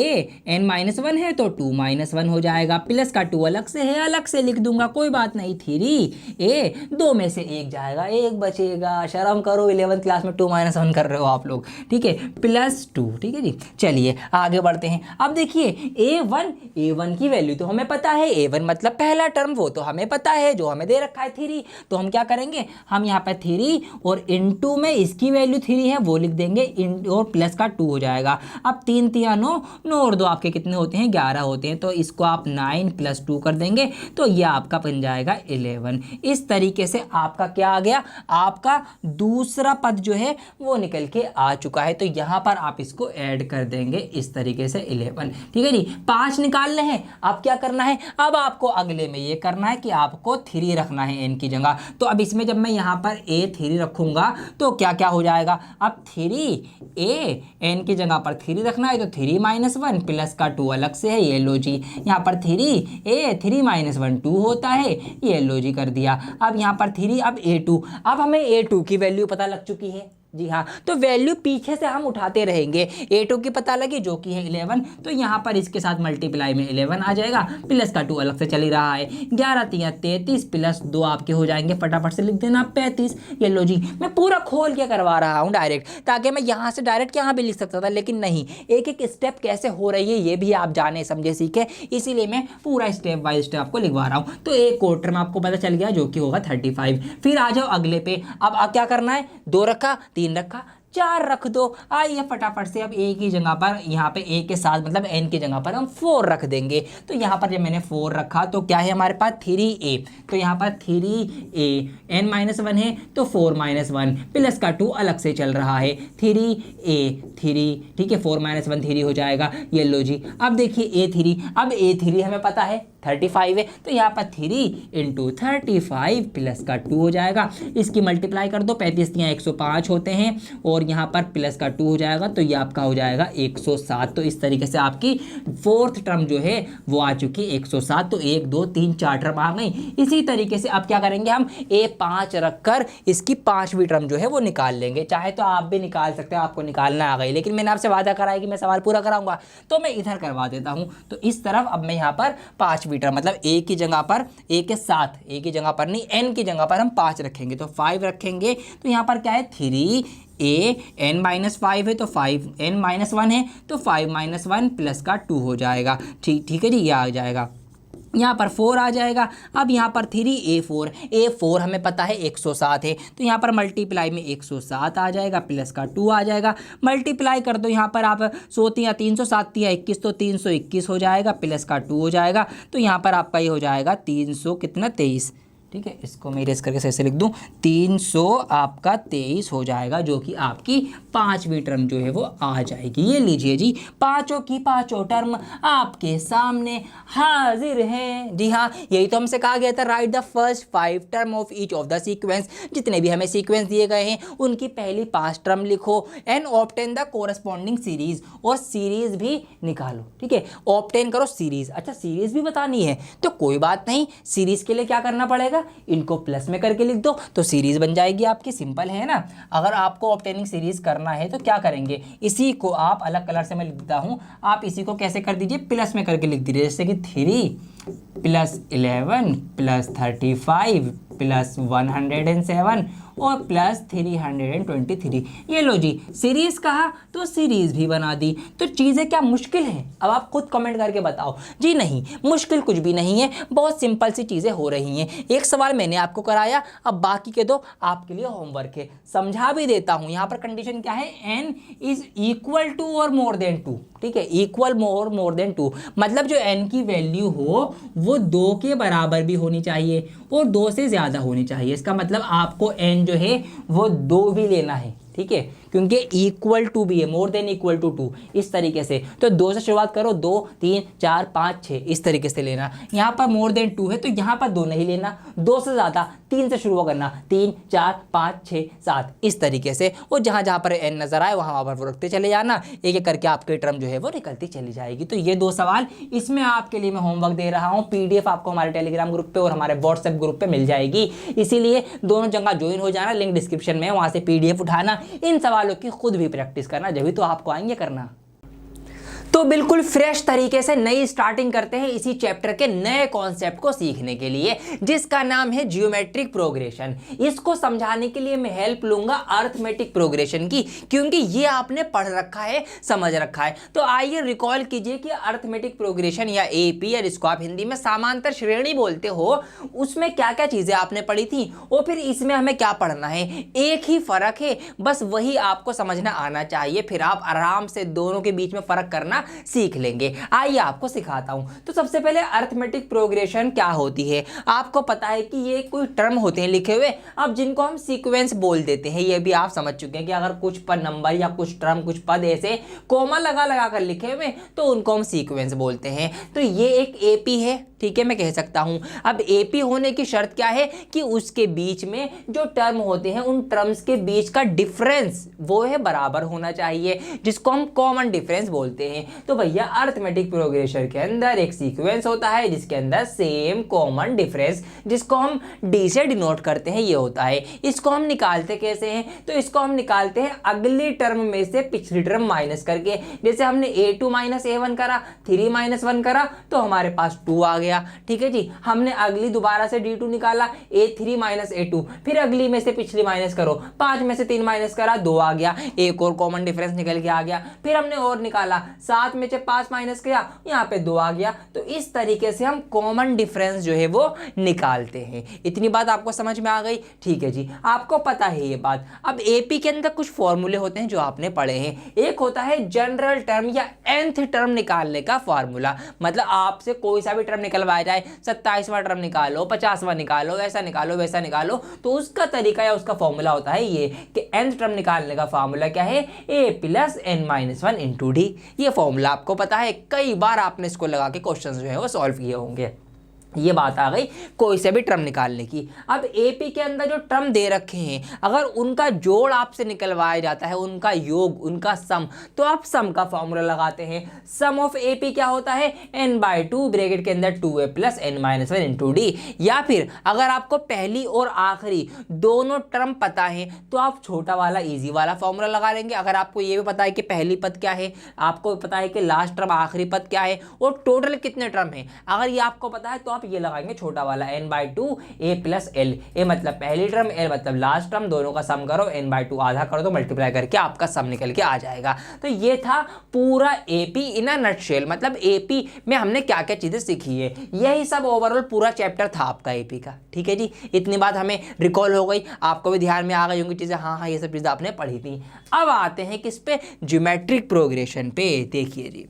n-1 है तो 2-1 हो जाएगा, प्लस का 2 अलग से है, अलग से लिख दूंगा, कोई बात नहीं। 3a 2 में से 1 जाएगा, 1 बचेगा। शर्म करो, 11th क्लास में 2-1 कर रहे हो आप लोग, ठीक है, +2। ठीक है जी, चलिए आगे बढ़ते हैं। अब देखिए a1 की वैल्यू तो हमें पता है, a1 मतलब पहला टर्म, वो तो हमें पता है, जो हमें दे रखा है 3। तो हम क्या करेंगे, हम यहाँ पर 3 और इनटू में इसकी वैल्यू 3 है वो लिख देंगे, और प्लस का 2 हो जाएगा। अब 3 3 9, 9 और 2 आपके कितने होते हैं, 11 होते हैं, तो इसको आप 9 + 2 कर देंगे तो ये आपका बन जाएगा 11। इस तरीके से आपका क्या आ गया, आपका दूसरा पद जो है वो निकल के आ चुका है। तो यहाँ पर आप इसको ऐड कर देंगे इस तरीके से 11। ठीक है जी, 5 निकालने हैं। अब क्या करना है, अब आपको अगले में ये करना है कि आपको 3 रखना है n की जगह। तो अब इसमें जब मैं यहाँ पर a3 रखूंगा तो क्या क्या हो जाएगा, अब 3a n की जगह पर 3 रखना है तो 3-1 प्लस का 2 अलग से है, ये लो जी। यहाँ पर 3a 3-1 2 होता है, ये लो जी कर दिया। अब यहाँ पर 3, अब a2, अब हमें a2 की वैल्यू पता लग चुकी है। जी हाँ, तो वैल्यू पीछे से हम उठाते रहेंगे। a2 की पता लगी जो कि है 11, तो यहाँ पर इसके साथ मल्टीप्लाई में 11 आ जाएगा, प्लस का 2 अलग से चल ही रहा है। 11 3 33 प्लस 2 आपके हो जाएंगे, फटाफट से लिख देना 35। ये लो जी, मैं पूरा खोल के करवा रहा हूँ डायरेक्ट, ताकि मैं यहाँ से डायरेक्ट यहाँ भी लिख सकता था, लेकिन नहीं, एक एक स्टेप कैसे हो रही है ये भी आप जाने समझे सीखे, इसीलिए मैं पूरा स्टेप बाय स्टेप आपको लिखवा रहा हूँ। तो एक क्वार्टर में आपको पता चल गया जो कि होगा 35। फिर आ जाओ अगले पे। अब क्या करना है, 2 रखा, 3 रखा, 4 रख दो। आइए फटाफट से अब ए की जगह पर, यहाँ पे ए के साथ मतलब एन की जगह पर हम 4 रख देंगे। तो यहाँ पर जब मैंने 4 रखा तो क्या है हमारे पास 3a, तो यहाँ पर 3a, n माइनस 1 है तो 4 माइनस 1 प्लस का 2 अलग से चल रहा है 3a 3, ठीक है 4 माइनस 1 3 हो जाएगा। ये लो जी, अब देखिए a3, अब a3 हमें पता है 35 है तो यहाँ पर 3 इंटू 35 प्लस का 2 हो जाएगा। इसकी मल्टीप्लाई कर दो, 35 या 105 होते हैं और यहाँ पर प्लस का 2 हो जाएगा तो ये आपका हो जाएगा 107। तो इस तरीके से आपकी फोर्थ टर्म जो है वो आ चुकी है 107। तो 1 2 3 4 टर्म आ गई। इसी तरीके से अब क्या करेंगे हम a5 रखकर इसकी 5वीं टर्म जो है वो निकाल लेंगे। चाहे तो आप भी निकाल सकते हो, आपको निकालना आ गई, लेकिन मैंने आपसे वादा करा है कि मैं सवाल पूरा कराऊंगा तो मैं इधर करवा देता हूँ। तो इस तरफ अब मैं यहाँ पर 5वीं टर्म मतलब ए की जगह पर, ए के साथ, ए की जगह पर नहीं एन की जगह पर हम 5 रखेंगे तो 5 रखेंगे। तो यहाँ पर क्या है 3a n माइनस 5 है तो 5 n माइनस 1 है तो 5 माइनस 1 प्लस का 2 हो जाएगा। ठीक है जी, ये आ जाएगा। यहाँ पर 4 आ जाएगा। अब यहाँ पर 3a4, a4 हमें पता है 107 है तो यहाँ पर मल्टीप्लाई में 107 आ जाएगा प्लस का 2 आ जाएगा। मल्टीप्लाई कर दो यहाँ पर आप 100 307 या 21 तो 321 हो जाएगा प्लस का 2 हो जाएगा। तो यहाँ पर आपका ये हो जाएगा 300 कितना 23, ठीक है इसको मैं इरेज करके सही से लिख दूं 300 आपका 23 हो जाएगा, जो कि आपकी 5वीं टर्म जो है वो आ जाएगी। ये लीजिए जी, पांचों की पांचों टर्म आपके सामने हाजिर हैं। जी हाँ, यही तो हमसे कहा गया था, right the first 5 term of each of the sequence. जितने भी हमें सीक्वेंस दिए गए हैं उनकी पहली 5 टर्म लिखो and obtain the corresponding series, और सीरीज भी निकालो। ठीक है, ऑब्टेन करो सीरीज। अच्छा सीरीज भी बतानी है तो कोई बात नहीं, सीरीज के लिए क्या करना पड़ेगा, इनको प्लस में करके लिख दो तो सीरीज बन जाएगी आपकी। सिंपल है ना। अगर आपको ऑब्टेनिंग सीरीज करना है तो क्या करेंगे, इसी को आप अलग कलर से मैं लिख देता हूं, आप इसी को कैसे कर दीजिए, प्लस में करके लिख दीजिए। जैसे कि 3 प्लस 11 प्लस 35 प्लस 107 और प्लस 323। ये लो जी, सीरीज कहा तो सीरीज भी बना दी। तो चीज़ें क्या मुश्किल हैं? अब आप खुद कमेंट करके बताओ। जी नहीं, मुश्किल कुछ भी नहीं है, बहुत सिंपल सी चीज़ें हो रही हैं। एक सवाल मैंने आपको कराया, अब बाकी के दो आपके लिए होमवर्क है। समझा भी देता हूँ। यहाँ पर कंडीशन क्या है, n इज इक्वल टू और मोर देन 2। ठीक है, इक्वल मोर देन 2 मतलब जो n की वैल्यू हो वो 2 के बराबर भी होनी चाहिए और 2 से ज़्यादा होनी चाहिए। इसका मतलब आपको n जो है वो 2 भी लेना है। ठीक है, क्योंकि इक्वल टू भी है, मोर देन इक्वल टू 2 इस तरीके से। तो 2 से शुरुआत करो, 2 3 4 5 6 इस तरीके से लेना। यहाँ पर मोर देन 2 है तो यहाँ पर 2 नहीं लेना, 2 से ज़्यादा 3 से शुरू करना, 3 4 5 6 7 इस तरीके से। और जहाँ जहाँ पर n नजर आए वहाँ पर वो रखते चले जाना, एक एक करके आपकी टर्म जो है वो निकलती चली जाएगी। तो ये 2 सवाल इसमें आपके लिए मैं होमवर्क दे रहा हूँ। PDF आपको हमारे टेलीग्राम ग्रुप पे और हमारे व्हाट्सएप ग्रुप पे मिल जाएगी, इसीलिए दोनों जगह ज्वाइन हो जाना। लिंक डिस्क्रिप्शन में, वहाँ से PDF उठाना, इन सवालों की खुद भी प्रैक्टिस करना, जब भी तो आपको आएंगे करना। तो बिल्कुल फ्रेश तरीके से नई स्टार्टिंग करते हैं इसी चैप्टर के नए कॉन्सेप्ट को सीखने के लिए, जिसका नाम है जियोमेट्रिक प्रोग्रेशन। इसको समझाने के लिए मैं हेल्प लूंगा अर्थमेटिक प्रोग्रेशन की, क्योंकि ये आपने पढ़ रखा है, समझ रखा है। तो आइए रिकॉल कीजिए कि अर्थमेटिक प्रोग्रेशन या AP, या जिसको आप हिंदी में समांतर श्रेणी बोलते हो, उसमें क्या क्या चीजें आपने पढ़ी थी और फिर इसमें हमें क्या पढ़ना है। एक ही फर्क है, बस वही आपको समझना आना चाहिए, फिर आप आराम से दोनों के बीच में फर्क करना सीख लेंगे। आइए आपको सिखाता हूं। तो सबसे पहले अर्थमेटिक प्रोग्रेशन क्या होती है। आपको पता है कि ये कोई टर्म होते हैं लिखे हुए, अब जिनको हम सीक्वेंस बोल देते हैं। ये भी आप समझ चुके हैं कि अगर कुछ पद नंबर या कुछ टर्म, कुछ पद ऐसे कोमा लगा लगा कर लिखे हुए तो उनको हम सीक्वेंस बोलते हैं। तो ये एक AP है, ठीक है, मैं कह सकता हूं। अब AP होने की शर्त क्या है कि उसके बीच में जो टर्म होते हैं उन टर्म्स के बीच का डिफरेंस वो है बराबर होना चाहिए, जिसको हम कॉमन डिफरेंस बोलते हैं। तो भैया अर्थमेटिक प्रोग्रेशन के अंदर एक सीक्वेंस होता है जिसके अंदर सेम कॉमन डिफरेंस, जिसको हम D से डिनोट करते हैं, ये होता है। इसको हम निकालते कैसे हैं, तो इसको हम निकालते हैं अगली टर्म में से पिछली टर्म माइनस करके। जैसे हमने A2 माइनस A1 करा, 3 माइनस 1 करा तो हमारे पास 2 आ गया। ठीक है जी, हमने अगली दोबारा से D2 निकाला, A3 माइनस A2, फिर अगली में से पिछली माइनस करो, 5 में से 3 माइनस करा, 2 आ गया। एक और कॉमन डिफरेंस निकल के आ गया। फिर हमने और निकाला, 7 में से 5 माइनस किया, यहाँ पे 2 आ गया। तो इस तरीके से हम कॉमन डिफरेंस जो है वो निकालते हैं। इतनी बात आपको समझ में आ गई? ठीक है जी, आपको पता है ये बात। अब एपी के अंदर कुछ फॉर्मूले होते हैं जो आपने पढ़े हैं। एक होता है जनरल टर्म या nth टर्म निकालने का फॉर्मूला, मतलब आपसे कोई सा भी टर्म निकलवाया जाए, 27वां टर्म निकालो, 50वां निकालो, ऐसा निकालो वैसा निकालो, तो उसका तरीका या उसका फॉर्मूला होता है ये कि nth टर्म निकालने का फॉर्मूला क्या है, a plus n-1 into D. ये फॉर्मूला आपको पता है, कई बार आपने इसको लगा के क्वेश्चन जो है वो सॉल्व किए होंगे। ये बात आ गई कोई से भी टर्म निकालने की। अब एपी के अंदर जो टर्म दे रखे हैं, अगर उनका जोड़ आपसे निकलवाया जाता है, उनका योग, उनका सम, तो आप सम का फॉर्मूला लगाते हैं। सम ऑफ एपी क्या होता है, n/2 ब्रैकेट के अंदर 2a plus n-1 into D. या फिर अगर आपको पहली और आखिरी दोनों टर्म पता है तो आप छोटा वाला इजी वाला फॉर्मूला लगा लेंगे। अगर आपको ये भी पता है कि पहली पद क्या है, आपको पता है कि लास्ट टर्म आखिरी पद क्या है और टोटल कितने टर्म है, अगर ये आपको पता है तो आप ये लगाएंगे छोटा वाला n/2 a प्लस l। ए मतलब पहली टर्म, l मतलब लास्ट टर्म, दोनों का सम करो, n/2 आधा कर दो, मल्टीप्लाई करके आपका सम निकल के आ जाएगा। तो ये था पूरा एपी इन अ नटशेल, मतलब एपी में हमने क्या क्या चीजें सीखी है। यही सब ओवरऑल पूरा चैप्टर था आपका एपी का। ठीक है जी, इतनी बात हमें रिकॉल हो गई, आपको भी ध्यान में आ गई होंगी चीजें। हाँ हाँ, ये सब चीजें आपने पढ़ी थी। अब आते हैं किस पे, ज्योमेट्रिक प्रोग्रेशन पे। देखिए जी,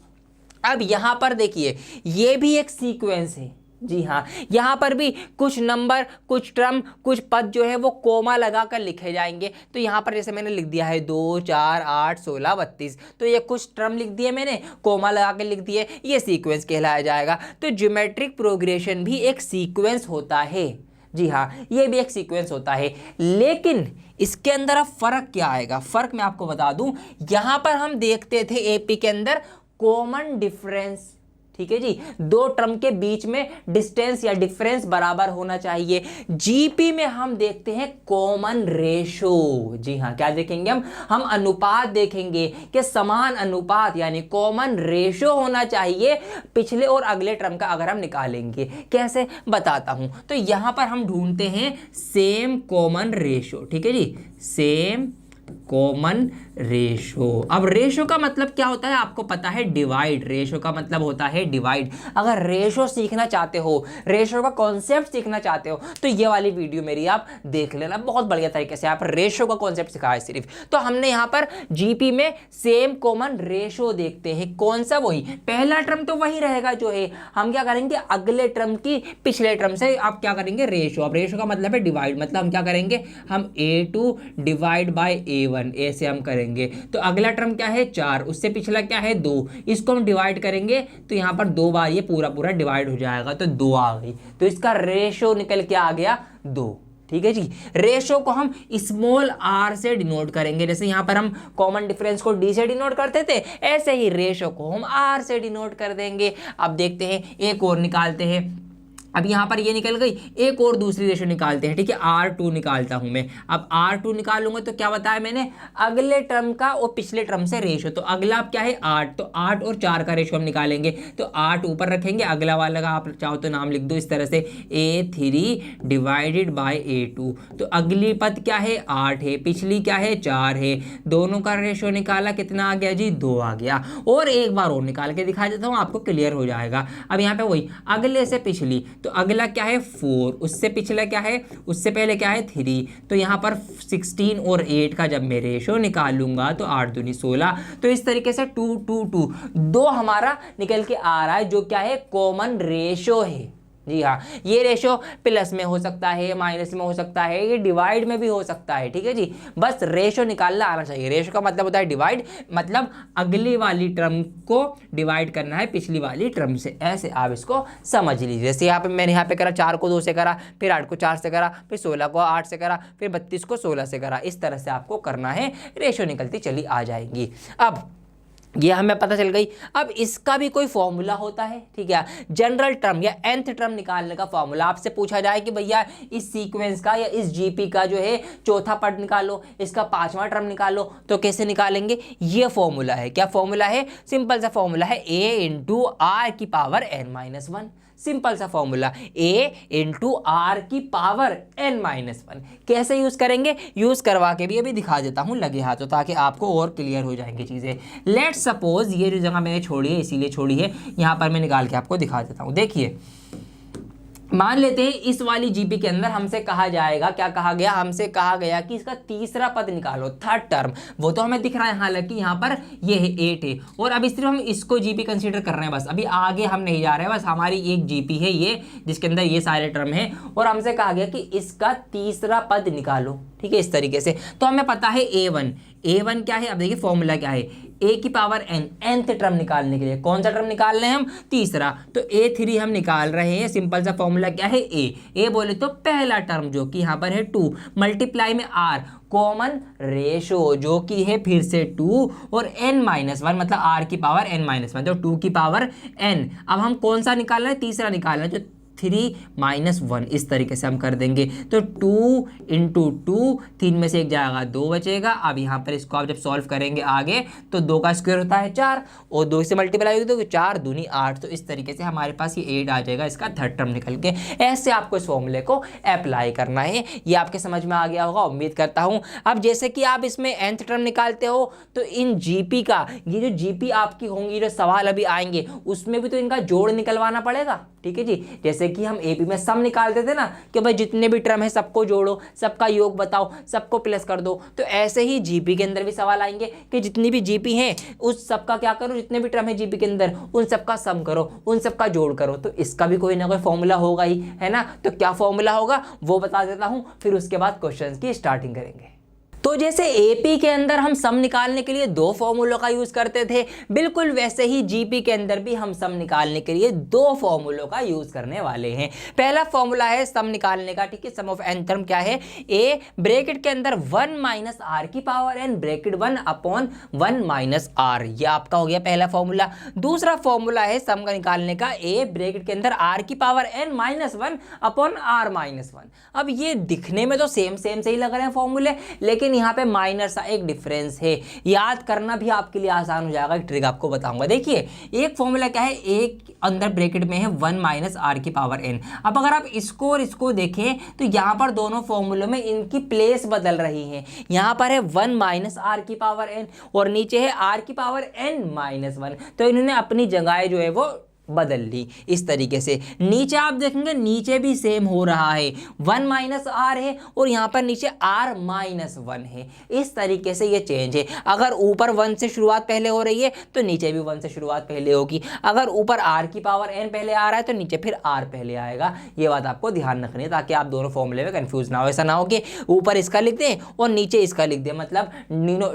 अब यहां पर देखिए ये भी एक सीक्वेंस है। जी हाँ, यहाँ पर भी कुछ नंबर, कुछ टर्म, कुछ पद जो है वो कोमा लगाकर लिखे जाएंगे। तो यहाँ पर जैसे मैंने लिख दिया है 2, 4, 8, 16, 32, तो ये कुछ टर्म लिख दिए मैंने, कोमा लगा के लिख दिए, ये सीक्वेंस कहलाया जाएगा। तो ज्योमेट्रिक प्रोग्रेशन भी एक सीक्वेंस होता है। जी हाँ, ये भी एक सीक्वेंस होता है, लेकिन इसके अंदर अब फर्क क्या आएगा, फर्क मैं आपको बता दूं। यहाँ पर हम देखते थे एपी के अंदर कॉमन डिफरेंस। ठीक है जी, दो टर्म के बीच में डिस्टेंस या डिफरेंस बराबर होना चाहिए। जीपी में हम देखते हैं कॉमन रेशो। जी हाँ, क्या देखेंगे हम अनुपात देखेंगे कि समान अनुपात यानी कॉमन रेशो होना चाहिए पिछले और अगले टर्म का। अगर हम निकालेंगे कैसे बताता हूं। तो यहां पर हम ढूंढते हैं सेम कॉमन रेशो। ठीक है जी, सेम कॉमन रेशो। अब रेशो का मतलब क्या होता है आपको पता है, डिवाइड। रेशो का मतलब होता है डिवाइड। अगर रेशो सीखना चाहते हो, रेशो का कॉन्सेप्ट सीखना चाहते हो, तो ये वाली वीडियो मेरी आप देख लेना, बहुत बढ़िया तरीके से आप रेशो का कॉन्सेप्ट सिखाया सिर्फ। तो हमने यहाँ पर जीपी में सेम कॉमन रेशो देखते हैं। कौन सा, वही पहला टर्म तो वही रहेगा जो है, हम क्या करेंगे अगले टर्म की पिछले टर्म से आप क्या करेंगे रेशो। अब रेशो का मतलब है डिवाइड, मतलब हम क्या करेंगे, हम a2 डिवाइड बाय a1, ए से हम करेंगे। तो अगला टर्म क्या है 4, उससे पिछला क्या है 2, इसको हम डिवाइड करेंगे तो यहां पर 2 बार ये पूरा पूरा डिवाइड हो जाएगा, तो 2 आ गई। तो इसका रेशो निकल के आ गया 2। ठीक है जी, रेशो को हम स्मॉल r से डिनोट करेंगे। जैसे यहां पर हम कॉमन डिफरेंस को d से डिनोट करते थे, ऐसे ही रेशो को हम r से डिनोट कर देंगे। अब देखते हैं एक और निकालते हैं। अब यहाँ पर ये निकल गई, एक और दूसरी रेशो निकालते हैं। ठीक है, R2 निकालता हूं मैं। अब R2 निकालूंगा तो क्या बताया मैंने, अगले टर्म का और पिछले टर्म से रेशो। तो अगला क्या है 8, तो 8 और 4 का रेशो हम निकालेंगे। तो 8 ऊपर रखेंगे, अगला वाला का आप चाहो तो नाम लिख दो इस तरह से, A3 डिवाइडेड बाय A2। तो अगली पद क्या है 8 है, पिछली क्या है 4 है, दोनों का रेशो निकाला, कितना आ गया जी 2 आ गया। और एक बार और निकाल के दिखा देता हूँ, आपको क्लियर हो जाएगा। अब यहाँ पे वही अगले से पिछली, तो अगला क्या है 4, उससे पिछला क्या है, उससे पहले क्या है 3। तो यहाँ पर 16 और 8 का जब मैं रेशो निकालूंगा तो 8 दूनी 16। तो इस तरीके से 2 2 2 2 हमारा निकल के आ रहा है, जो क्या है कॉमन रेशो है। जी हाँ, ये रेशो प्लस में हो सकता है, माइनस में हो सकता है, ये डिवाइड में भी हो सकता है। ठीक है जी, बस रेशो निकालना आना चाहिए। रेशो का मतलब होता है डिवाइड, मतलब अगली वाली टर्म को डिवाइड करना है पिछली वाली टर्म से। ऐसे आप इसको समझ लीजिए। जैसे यहाँ पे मैंने यहाँ पे करा 4 को 2 से करा, फिर 8 को 4 से करा, फिर 16 को 8 से करा, फिर 32 को 16 से करा। इस तरह से आपको करना है, रेशो निकलती चली आ जाएंगी। अब ये हमें पता चल गई। अब इसका भी कोई फॉर्मूला होता है। ठीक है, जनरल टर्म या nth टर्म निकालने का फॉर्मूला। आपसे पूछा जाए कि भैया इस सीक्वेंस का या इस जीपी का जो है चौथा पद निकालो, इसका 5वां टर्म निकालो, तो कैसे निकालेंगे, ये फॉर्मूला है। क्या फॉर्मूला है, सिंपल सा फॉर्मूला है a इंटू r की पावर n-1। सिंपल सा फॉर्मूला a इंटू आर की पावर n-1। कैसे यूज करेंगे, यूज करवा के भी अभी दिखा देता हूं लगे हाथों, ताकि आपको और क्लियर हो जाएंगी चीजें। लेट्स सपोज ये जो जगह मैंने छोड़ी है इसीलिए छोड़ी है, यहां पर मैं निकाल के आपको दिखा देता हूं। देखिए मान लेते हैं इस वाली जीपी के अंदर हमसे कहा जाएगा, क्या कहा गया, हमसे कहा गया कि इसका तीसरा पद निकालो, थर्ड टर्म। वो तो हमें दिख रहा है, हालांकि यहाँ पर ये है 8 है, और अभी सिर्फ हम इसको जीपी कंसीडर कर रहे हैं बस, अभी आगे हम नहीं जा रहे हैं। बस हमारी एक जीपी है ये, जिसके अंदर ये सारे टर्म है, और हमसे कहा गया कि इसका तीसरा पद निकालो। ठीक है, इस तरीके से। तो हमें पता है a1 क्या है, अब देखिए फॉर्मूला क्या है, a की पावर n, nth टर्म निकालने के लिए कौन सा टर्म निकाल रहे हैं हम, तीसरा। तो a3 हम निकाल रहे हैं, सिंपल सा फॉर्मूला क्या है, a बोले तो पहला टर्म जो कि यहाँ पर है 2, मल्टीप्लाई में r, कॉमन रेशो जो कि है फिर से 2, और n-1 मतलब r की पावर n-1, तो 2 की पावर n। अब हम कौन सा निकाल रहे हैं, तीसरा निकाल रहे हैं, जो 3-1 इस तरीके से हम कर देंगे। तो 2 इंटू 2, 3 में से एक जाएगा 2 बचेगा। अब यहाँ पर इसको आप जब सॉल्व करेंगे आगे तो 2 का स्क्वायर होता है 4, और 2 से मल्टीप्लाई होगी तो 4 दूनी 8। तो इस तरीके से हमारे पास ये 8 आ जाएगा, इसका थर्ड टर्म निकल के। ऐसे आपको इस फॉर्मूले को अप्लाई करना है। ये आपके समझ में आ गया होगा, उम्मीद करता हूँ। अब जैसे कि आप इसमें nth टर्म निकालते हो, तो इन जीपी का, ये जो जीपी आपकी होंगी, जो सवाल अभी आएंगे उसमें भी तो इनका जोड़ निकलवाना पड़ेगा। ठीक है जी, जैसे कि हम एपी में सम निकालते थे ना कि भाई जितने भी टर्म है सबको जोड़ो, सबका योग बताओ, सबको प्लस कर दो। तो ऐसे ही जीपी के अंदर भी सवाल आएंगे कि जितनी भी जीपी हैं उस सबका क्या करो, जितने भी टर्म है जीपी के अंदर उन सबका सम करो, उन सबका जोड़ करो। तो इसका भी कोई ना कोई फॉर्मूला होगा ही, है ना। तो क्या फॉर्मूला होगा वो बता देता हूं, फिर उसके बाद क्वेश्चंस की स्टार्टिंग करेंगे। तो जैसे एपी के अंदर हम सम निकालने के लिए 2 फॉर्मूलों का यूज करते थे, बिल्कुल वैसे ही जीपी के अंदर भी हम सम निकालने के लिए 2 फॉर्मूलों का यूज करने वाले हैं। पहला फॉर्मूला है सम निकालने का, ठीक है, सम ऑफ n टर्म क्या है, a ब्रैकेट के अंदर 1 माइनस आर की power n bracket 1 upon 1 minus R, यह आपका हो गया पहला फॉर्मूला। दूसरा फॉर्मूला है सम का निकालने का, a ब्रैकेट के अंदर r की power n minus 1 upon r minus 1। अब ये दिखने में तो सेम से ही लग रहे हैं फॉर्मूले, लेकिन यहाँ पे माइनर सा एक डिफरेंस है, याद करना भी आपके लिए आसान हो जाएगा। एक ट्रिक आपको बताऊंगा। देखिए एक फॉर्मूला क्या है, एक अंदर ब्रैकेट में है 1 माइनस आर की पावर n। अब अगर आप इसको और इसको देखें तो यहाँ पर दोनों फॉर्मूलों में इनकी प्लेस बदल रही है। यहाँ पर है 1 माइनस आर की पावर n और नीचे है आर की पावर n माइनस 1। तो इन्होंने अपनी जगह जो है वो बदल ली इस तरीके से। नीचे आप देखेंगे नीचे भी सेम हो रहा है, 1 माइनस आर है और यहाँ पर नीचे आर माइनस 1 है। इस तरीके से ये चेंज है। अगर ऊपर 1 से शुरुआत पहले हो रही है तो नीचे भी 1 से शुरुआत पहले होगी। अगर ऊपर आर की पावर n पहले आ रहा है तो नीचे फिर आर पहले आएगा। ये बात आपको ध्यान रखनी है ताकि आप दोनों फॉर्मूले में कंफ्यूज ना हो। ऐसा ना हो कि ऊपर इसका लिख दें और नीचे इसका लिख दें, मतलब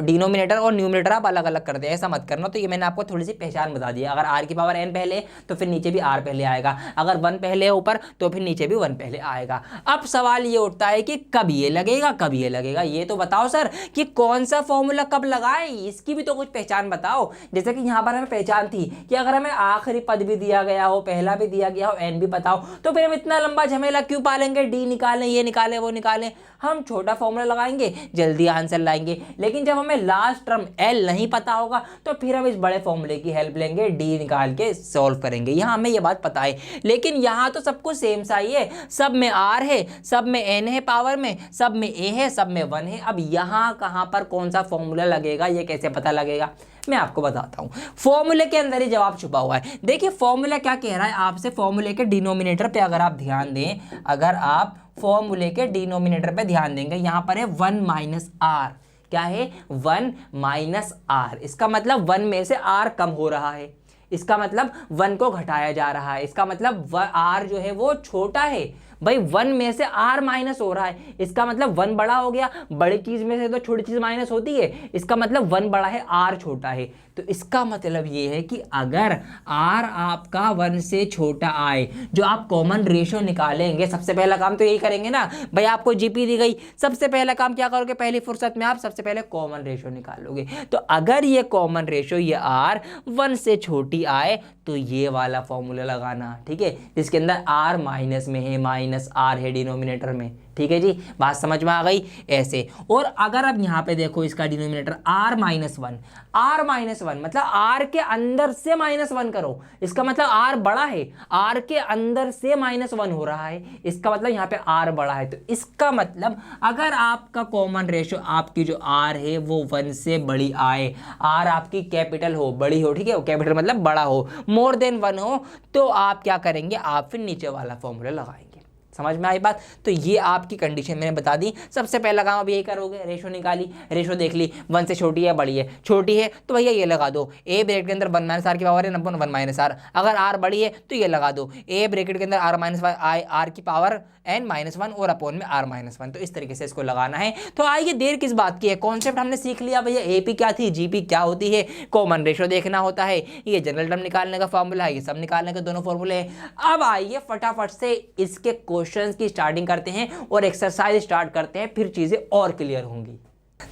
डिनोमिनेटर और न्यूमरेटर आप अलग अलग कर दें, ऐसा मत करना। तो ये मैंने आपको थोड़ी सी पहचान बता दी। अगर आर की पावर n पहले तो फिर नीचे भी r पहले आएगा, अगर 1 पहले है ऊपर तो फिर नीचे भी 1 पहले आएगा। अब सवाल ये उठता है कि कब ये लगेगा, कब ये लगेगा। ये तो बताओ सर कि कौन सा फॉर्मूला कब लगाएं, इसकी भी तो कुछ पहचान बताओ। जैसे कि यहाँ पर हमें पहचान थी कि अगर हमें आखिरी पद भी दिया गया हो, पहला भी दिया गया हो, n भी पता हो, तो फिर हम इतना लंबा झमेला क्यों पालेंगे, d निकालें, ये निकालें, वो निकालें। हम छोटा फॉर्मूला लगाएंगे, जल्दी आंसर लाएंगे। लेकिन जब हमें लास्ट टर्म l नहीं पता होगा तो फिर हम इस बड़े फॉर्मूले की हेल्प लेंगे, d निकाल के सॉल्व करेंगे। यहाँ हमें ये बात पता है, लेकिन यहाँ तो सब कुछ सेम सा ही है। सब में r है, सब में n है पावर में, सब में a है, सब में 1 है। अब यहाँ कहाँ पर कौन सा फॉर्मूला लगेगा, ये कैसे पता लगेगा, मैं आपको बताता हूँ। फॉर्मूले के अंदर ही जवाब छुपा हुआ है। देखिए फॉर्मूला क्या कह रहा है आपसे, फॉर्मूले के डिनोमिनेटर पे अगर आप ध्यान दें, अगर आप फॉर्मूले के डिनोमिनेटर पे ध्यान देंगे, यहाँ पर है 1 माइनस आर। क्या है, 1 माइनस आर। इसका मतलब 1 में से r कम हो रहा है, इसका मतलब 1 को घटाया जा रहा है, इसका मतलब r जो है वो छोटा है। भाई 1 में से r माइनस हो रहा है, इसका मतलब 1 बड़ा हो गया। बड़ी चीज में से तो छोटी चीज माइनस होती है, इसका मतलब 1 बड़ा है, r छोटा है। तो इसका मतलब ये है कि अगर r आपका 1 से छोटा आए, जो आप कॉमन रेशो निकालेंगे, सबसे पहला काम तो यही करेंगे ना भाई, आपको जीपी दी गई, सबसे पहला काम क्या करोगे, पहली फुर्सत में आप सबसे पहले कॉमन रेशो निकालोगे। तो अगर ये कॉमन रेशो ये r 1 से छोटी आए तो ये वाला फॉर्मूला लगाना, ठीक है, जिसके अंदर r माइनस में है, माइनस आर है डिनोमिनेटर में। ठीक है जी, बात समझ में आ गई ऐसे। और अगर अब यहाँ पे देखो इसका denominator r minus one, r minus one मतलब r के अंदर से माइनस वन करो, इसका मतलब r बड़ा है, r के अंदर से माइनस वन हो रहा है, इसका मतलब यहाँ पे r बड़ा है। तो इसका मतलब अगर आपका कॉमन रेशो आपकी जो r है वो 1 से बड़ी आए, r आपकी कैपिटल हो, बड़ी हो, ठीक है, कैपिटल मतलब बड़ा हो, मोर देन 1 हो, तो आप क्या करेंगे, आप फिर नीचे वाला फॉर्मूला लगाएंगे। समझ में आई बात? तो ये आपकी कंडीशन मैंने बता दी। सबसे पहला काम अब यही करोगे, रेशो निकाली, रेशो देख ली 1 से छोटी है बड़ी है, छोटी है तो भैया ये लगा दो, a ब्रैकेट के अंदर 1 माइनस आर की पावर है, नंबर 1 माइनस आर, अगर r बड़ी है तो ये लगा दो, a ब्रैकेट के अंदर r माइनस आर की पावर n माइनस वन और अपॉन में r माइनस वन। तो इस तरीके से इसको लगाना है। तो आइए देर किस बात की है, कॉन्सेप्ट हमने सीख लिया भैया, AP क्या थी, GP क्या होती है, कॉमन रेशो देखना होता है, ये जनरल टर्म निकालने का फॉर्मूला है, ये सब निकालने के दोनों फॉर्मूले हैं। अब आइए फटाफट से इसके क्वेश्चंस की स्टार्टिंग करते हैं और एक्सरसाइज स्टार्ट करते हैं, फिर चीजें और क्लियर होंगी।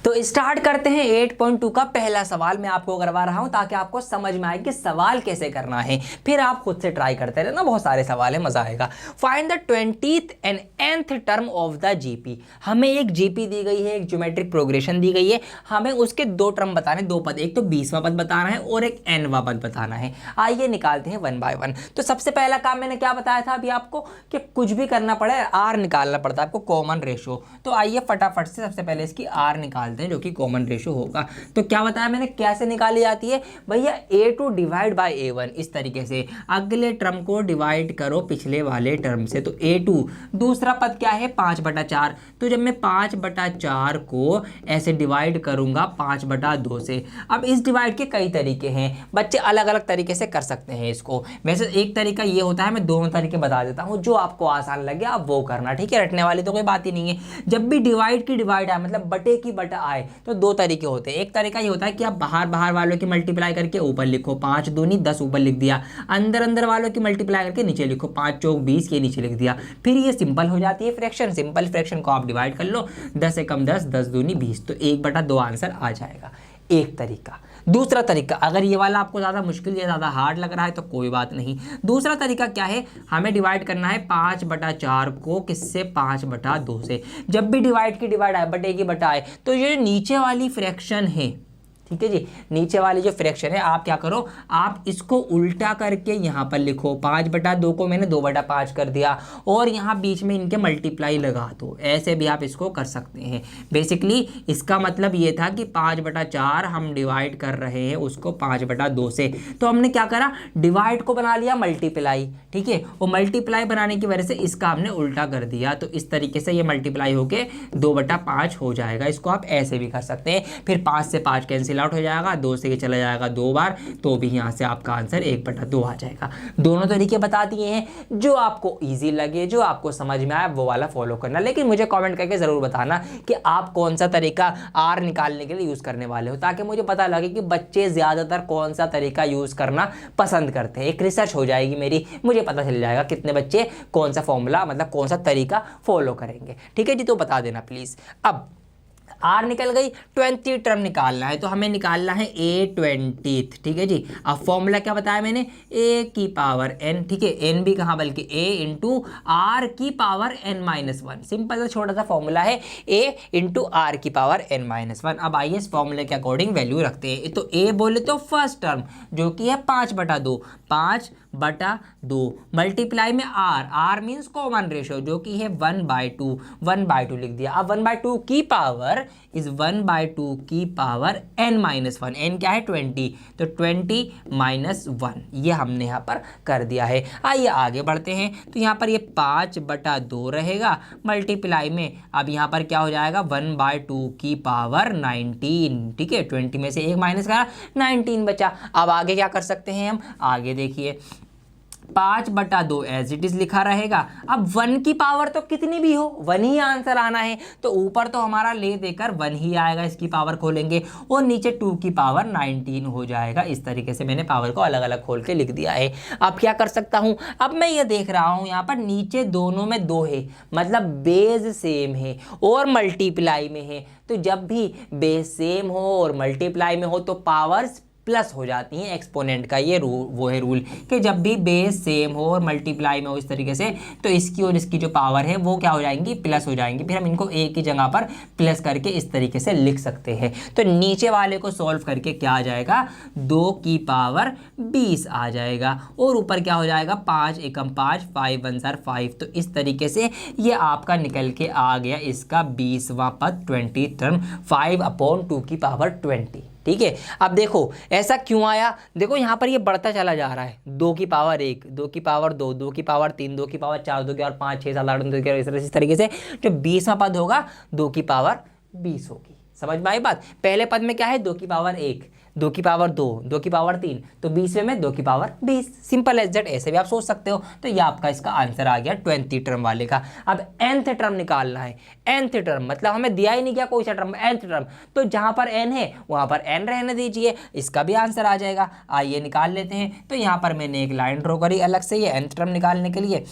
तो स्टार्ट करते हैं 8.2 का पहला सवाल मैं आपको करवा रहा हूं ताकि आपको समझ में आए कि सवाल कैसे करना है, फिर आप खुद से ट्राई करते रहना, बहुत सारे सवाल है, मजा आएगा। Find the 20th and nth term of the GP. हमें एक जीपी दी गई है, एक ज्योमेट्रिक प्रोग्रेशन दी गई है, हमें उसके दो टर्म बताने, दो पद, एक तो 20वां पद बताना है और एक nवां पद बताना है। आइए निकालते हैं 1 बाय 1। तो सबसे पहला काम मैंने क्या बताया था अभी आपको कि कुछ भी करना पड़े r निकालना पड़ता है आपको, कॉमन रेशो। तो आइए फटाफट से सबसे पहले इसकी r निकालते हैं जो कि कॉमन रेशो होगा। तो क्या बताया मैंने, कैसे निकाली जाती है भैया, a2 डिवाइड बाय a1, इस तरीके से अगले टर्म को डिवाइड करो पिछले वाले टर्म से। तो a2, दूसरा पद क्या है 5/4, तो जब मैं 5/4 को ऐसे डिवाइड करूंगा 5/2 से। अब इस डिवाइड के कई तरीके हैं, बच्चे अलग अलग तरीके से कर सकते हैं इसको। वैसे एक तरीका ये होता है, मैं दोनों तरीके बता देता हूँ, जो आपको आसान लगे आप वो करना, ठीक है, रटने वाली तो कोई बात ही नहीं है। जब भी डिवाइड की डिवाइड आए, मतलब बटे की बटा आए, तो दो तरीके होते हैं। एक तरीका ये होता है कि आप बाहर वालों की मल्टीप्लाई करके ऊपर लिखो, 5 दूनी 10 ऊपर लिख दिया, अंदर वालों की मल्टीप्लाई करके नीचे लिखो, 5 चौक 20 के नीचे लिख दिया, फिर ये सिंपल हो जाती है फ्रैक्शन। सिंपल फ्रैक्शन को आप डिवाइड कर लो, 10 से कम 10, 10 दूनी 20, तो 1/2 आंसर आ जाएगा। एक तरीका। दूसरा तरीका, अगर ये वाला आपको ज़्यादा मुश्किल या ज़्यादा हार्ड लग रहा है तो कोई बात नहीं। दूसरा तरीका क्या है, हमें डिवाइड करना है 5/4 को किससे, 5/2 से। जब भी डिवाइड की डिवाइड आए, बटे की बटा आए, तो ये नीचे वाली फ्रैक्शन है, ठीक है जी, नीचे वाली जो फ्रैक्शन है, आप क्या करो, आप इसको उल्टा करके यहाँ पर लिखो, 5/2 को मैंने 2/5 कर दिया और यहाँ बीच में इनके मल्टीप्लाई लगा दो, ऐसे भी आप इसको कर सकते हैं। बेसिकली इसका मतलब ये था कि 5/4 हम डिवाइड कर रहे हैं उसको 5/2 से, तो हमने क्या करा, डिवाइड को बना लिया मल्टीप्लाई, ठीक है, और मल्टीप्लाई बनाने की वजह से इसका हमने उल्टा कर दिया, तो इस तरीके से ये मल्टीप्लाई होके 2/5 हो जाएगा। इसको आप ऐसे भी कर सकते हैं, फिर 5 से 5 कैंसिल आउट हो जाएगा, 2 से चला जाएगा 2 बार, तो भी यहाँ से आपका आंसर 1/2 आ जाएगा। दोनों तरीके बता दिए हैं, जो आपको इजी लगे, जो आपको समझ में आए वो वाला फॉलो करना, लेकिन मुझे कमेंट करके ज़रूर बताना कि आप कौन सा तरीका आर निकालने के लिए यूज़ करने वाले हो, ताकि मुझे पता लगे कि बच्चे ज़्यादातर कौन सा तरीका यूज़ करना पसंद करते हैं। एक रिसर्च हो जाएगी मेरी, मुझे पता चल जाएगा कितने बच्चे कौन सा फॉर्मूला, मतलब कौन सा तरीका फॉलो करेंगे, ठीक है जी, तो बता देना प्लीज़। अब आर निकल गई, 20 टर्म निकालना है, तो हमें निकालना है a20, ठीक है जी। अब फॉर्मूला क्या बताया मैंने, a की पावर n, ठीक है, n भी कहाँ बल्कि a इंटू r की पावर n-1, सिंपल सा छोटा सा फॉर्मूला है, a इंटू r की पावर n-1। अब आइए इस फॉर्मूले के अकॉर्डिंग वैल्यू रखते हैं। तो a बोले तो फर्स्ट टर्म जो कि है 5/2, 5/2 मल्टीप्लाई में r मीन्स कॉमन रेशो जो कि है 1/2, 1/2 लिख दिया। अब 1/2 की पावर इज 1/2 की पावर n-1, n क्या है 20, तो 20-1 ये हमने यहाँ पर कर दिया है। आइए आगे बढ़ते हैं, तो यहाँ पर ये 5/2 रहेगा मल्टीप्लाई में, अब यहाँ पर क्या हो जाएगा 1/2 की पावर 19, ठीक है, 20 में से 1 माइनस करा 19 बचा। अब आगे क्या कर सकते हैं हम, आगे देखिए 5/2 एज इट इज लिखा रहेगा। अब 1 की पावर तो कितनी भी हो 1 ही आंसर आना है, तो ऊपर तो हमारा ले देकर 1 ही आएगा, इसकी पावर खोलेंगे, और नीचे 2 की पावर 19 हो जाएगा। इस तरीके से मैंने पावर को अलग अलग खोल के लिख दिया है। अब क्या कर सकता हूं, अब मैं ये देख रहा हूं यहाँ पर नीचे दोनों में 2 है, मतलब बेस सेम है और मल्टीप्लाई में है, तो जब भी बेस सेम हो और मल्टीप्लाई में हो तो पावर्स प्लस हो जाती हैं। एक्सपोनेंट का ये वो है रूल कि जब भी बेस सेम हो और मल्टीप्लाई में हो इस तरीके से, तो इसकी और इसकी जो पावर है वो क्या हो जाएंगी, प्लस हो जाएंगी। फिर हम इनको एक ही जगह पर प्लस करके इस तरीके से लिख सकते हैं। तो नीचे वाले को सॉल्व करके क्या आ जाएगा, 2 की पावर 20 आ जाएगा, और ऊपर क्या हो जाएगा, 5 एकम 5, 5 1 5। तो इस तरीके से ये आपका निकल के आ गया इसका 20वां पद, 20 टर्म, 5/2 की पावर 20। ठीक है, अब देखो ऐसा क्यों आया, देखो यहाँ पर ये बढ़ता चला जा रहा है, 2 की पावर 1, 2 की पावर 2, 2 की पावर 3, 2 की पावर 4, 2 की पावर 5, 6 7 8 9 इस तरीके से जो 20वां पद होगा 2 की पावर 20 होगी। समझ में आई बात। पहले पद में क्या है, 2 की पावर 1, 2 की पावर 2, 2 की पावर 3, तो 20वें में 2 की पावर 20। सिंपल एज दैट, ऐसे भी आप सोच सकते हो। तो ये आपका इसका आंसर आ गया 20 टर्म वाले का। अब nth टर्म निकालना है। nth टर्म मतलब हमें दिया ही नहीं क्या कोई सा टर्म, nth टर्म, तो जहां पर n है वहां पर n रहने दीजिए, इसका भी आंसर आ जाएगा। आइए निकाल लेते हैं। तो यहाँ पर मैंने एक लाइन ड्रॉ करी अलग से ये nth टर्म निकालने के लिए।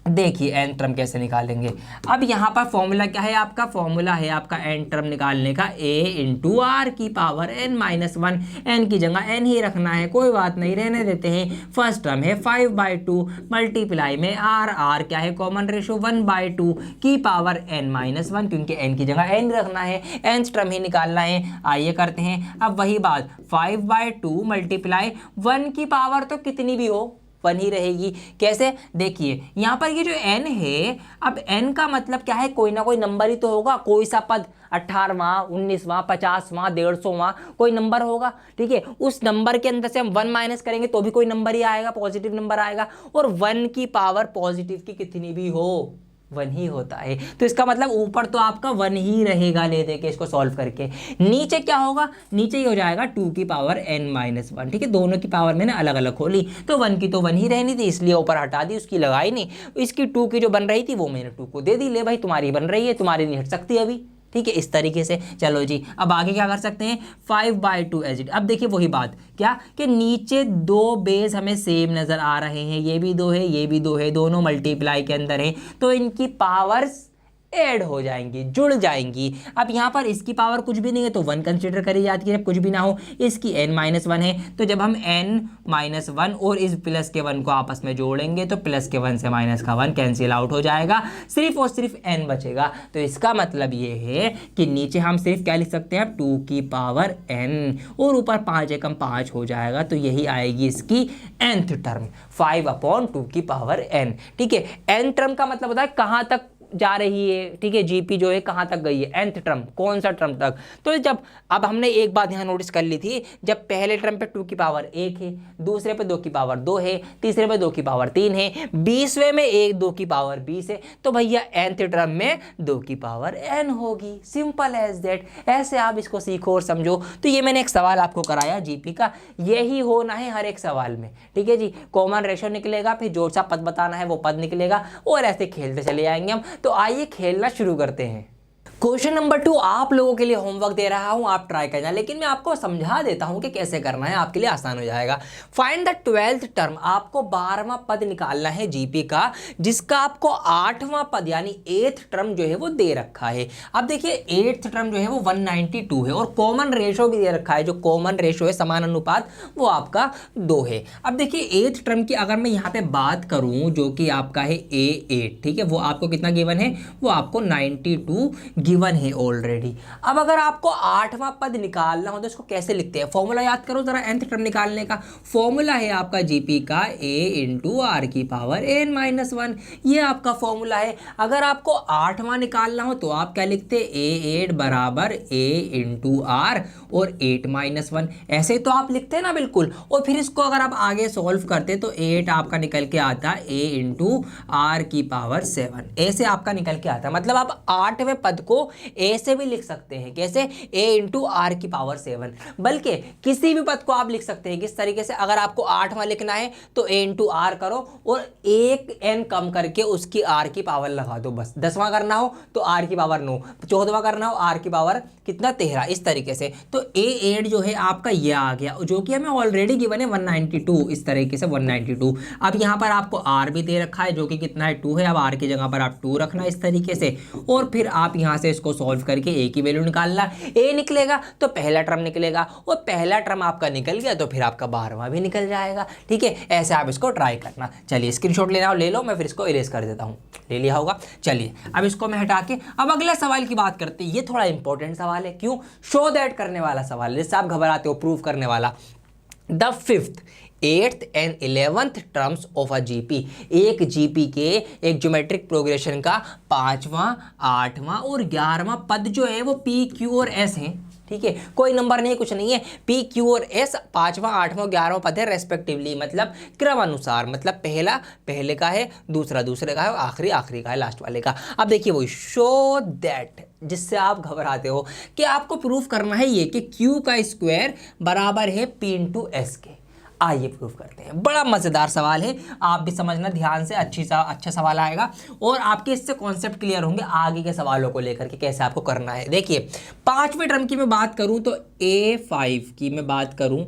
देखिए एन टर्म कैसे निकालेंगे। अब यहाँ पर फॉर्मूला क्या है आपका, फॉर्मूला है आपका एन टर्म निकालने का a इंटू आर की पावर n-1। n की जगह n ही रखना है, कोई बात नहीं, रहने देते हैं। फर्स्ट टर्म है 5/2 मल्टीप्लाई में r क्या है, कॉमन रेशो 1/2 की पावर n-1, क्योंकि n की जगह n रखना है, nth टर्म ही निकालना है। आइए करते हैं। अब वही बात, 5/2 मल्टीप्लाई 1 की पावर तो कितनी भी हो 1 ही रहेगी। कैसे, देखिए यहाँ पर ये जो n है, अब n का मतलब क्या है, कोई ना कोई नंबर ही तो होगा, कोई सा पद 18वां 19वां 50वां 150वां कोई नंबर होगा। ठीक है, उस नंबर के अंदर से हम 1 माइनस करेंगे तो भी कोई नंबर ही आएगा, पॉजिटिव नंबर आएगा। और 1 की पावर पॉजिटिव की कितनी भी हो 1 ही होता है। तो इसका मतलब ऊपर तो आपका 1 ही रहेगा, ले दे के इसको सॉल्व करके। नीचे क्या होगा, नीचे ही हो जाएगा 2 की पावर n-1। ठीक है, दोनों की पावर मैंने अलग अलग खोली, तो 1 की तो 1 ही रहनी थी, इसलिए ऊपर हटा दी, उसकी लगाई नहीं। इसकी 2 की जो बन रही थी वो मैंने 2 को दे दी, ले भाई तुम्हारी बन रही है, तुम्हारी नहीं हट सकती अभी। ठीक है, इस तरीके से। चलो जी, अब आगे क्या कर सकते हैं, 5/2 एज इट। अब देखिए वही बात क्या कि नीचे 2 बेस हमें सेम नजर आ रहे हैं, ये भी 2 है, ये भी 2 है, दोनों मल्टीप्लाई के अंदर है, तो इनकी पावर्स ऐड हो जाएंगी, जुड़ जाएंगी। अब यहाँ पर इसकी पावर कुछ भी नहीं है तो 1 कंसीडर करी जाती है, जब कुछ भी ना हो। इसकी n-1 है, तो जब हम n-1 और इस प्लस के 1 को आपस में जोड़ेंगे तो प्लस के 1 से माइनस का 1 कैंसिल आउट हो जाएगा, सिर्फ और सिर्फ n बचेगा। तो इसका मतलब ये है कि नीचे हम सिर्फ क्या लिख सकते हैं, 2 की पावर n, और ऊपर 5 एकम 5 हो जाएगा, तो यही आएगी इसकी nth टर्म, 5/2 की पावर n। ठीक है, n टर्म का मतलब होता है कहाँ तक जा रही है। ठीक है, जीपी जो है कहाँ तक गई है, nth टर्म, कौन सा टर्म तक। तो जब अब हमने एक बात यहाँ नोटिस कर ली थी, जब पहले टर्म पे 2 की पावर 1 है, दूसरे पे 2 की पावर 2 है, तीसरे पे 2 की पावर 3 है, 20वें में 2 की पावर 20 है, तो भैया nth टर्म में 2 की पावर n होगी। सिंपल एज दैट, ऐसे आप इसको सीखो और समझो। तो ये मैंने एक सवाल आपको कराया जीपी का, यही होना है हर एक सवाल में। ठीक है जी, कॉमन रेशो निकलेगा, फिर जो सा पद बताना है वो पद निकलेगा, और ऐसे खेलते चले जाएंगे हम। तो आइए खेलना शुरू करते हैं। क्वेश्चन नंबर 2 आप लोगों के लिए होमवर्क दे रहा हूं, आप ट्राई करना, लेकिन मैं आपको समझा देता हूं कि कैसे करना है, आपके लिए आसान हो जाएगा। फाइंड द 12th टर्म, आपको 12वां पद निकालना है जीपी का, जिसका आपको 8वां पद यानी 8th टर्म जो है वो दे रखा है। अब देखिए 8th टर्म जो है वो 192 है, और कॉमन रेशो भी दे रखा है, जो कॉमन रेशो है समान अनुपात वो आपका 2 है। अब देखिए 8th टर्म की अगर मैं यहाँ पे बात करूँ, जो कि आपका है A8, ठीक है, वो आपको कितना गिवन है, वो आपको 92 गिवन है ऑलरेडी। अब अगर आपको 8वां पद निकालना हो तो इसको कैसे लिखते हैं, फॉर्मूला याद करो जरा nth टर्म निकालने का। फॉर्मूला है आपका जीपी का a इंटू आर की पावर n-1, ये आपका फॉर्मूला है। अगर आपको 8वां निकालना हो तो आप क्या लिखते हैं, A8 बराबर a इंटू आर और 8-1, ऐसे तो आप लिखते हैं ना बिल्कुल। और फिर इसको अगर आप आगे सॉल्व करते तो 8 आपका निकल के आता है a इंटू आर की पावर 7, ऐसे आपका निकल के आता है। मतलब आप 8वें पद को a से भी लिख सकते हैं, कैसे, a इंटू आर की पावर 7, बल्कि किसी भी पद को आप लिख सकते हैं किस तरीके से। अगर आपको 8वां लिखना है तो a इंटू आर करो और एक n कम करके उसकी r की पावर लगा दो बस। 10वां करना हो तो r की पावर 9, 14वां करना हो r की पावर कितना 13, इस तरीके से। तो A8 जो है आपका ये आ गया, जो कि हमें ऑलरेडी गिवन है 192, इस तरीके से 192। अब यहाँ पर आपको r भी दे रखा है जो कि कितना है 2 है, अब r की जगह पर आप 2 रखना इस तरीके से, और फिर आप यहाँ से इसको सॉल्व करके ए की वैल्यू निकालना, ए निकलेगा तो पहला टर्म निकलेगा, और पहला टर्म आपका निकल गया तो फिर आपका 12वां भी निकल जाएगा। ठीक है, ऐसे आप इसको ट्राई करना। चलिए स्क्रीनशॉट लेना हो ले लो, मैं फिर इसको इरेज कर देता हूँ, ले लिया होगा। चलिए अब इसको मैं हटा के अब अगले सवाल की बात करते हैं। ये थोड़ा इंपॉर्टेंट सवाल है, क्यों? शो दैट करने वाला सवाल है, जिससे आप घबराते हो, प्रूव करने वाला। The 5th, 8th and 11th terms of a GP, एक जीपी के एक ज्योमेट्रिक प्रोग्रेशन का 5वां, 8वां और 11वां पद जो है वो पी, क्यू और एस हैं। ठीक है, कोई नंबर नहीं, कुछ नहीं है, पी, क्यू और एस 5वां, 8वां, 11वां पद है रेस्पेक्टिवली, मतलब क्रमानुसार, मतलब पहला पहले का है, दूसरा दूसरे का है, आखिरी आखिरी का है, लास्ट वाले का। अब देखिए वही शो दैट, जिससे आप घबराते हो कि आपको प्रूफ करना है ये कि क्यू का स्क्वायर बराबर है पी इंटू एस के। आइए प्रूफ करते हैं। बड़ा मज़ेदार सवाल है, आप भी समझना ध्यान से, अच्छा सवाल आएगा और आपके इससे कॉन्सेप्ट क्लियर होंगे आगे के सवालों को लेकर के कैसे आपको करना है। देखिए 5वें टर्म की मैं बात करूं तो A5 की मैं बात करूं,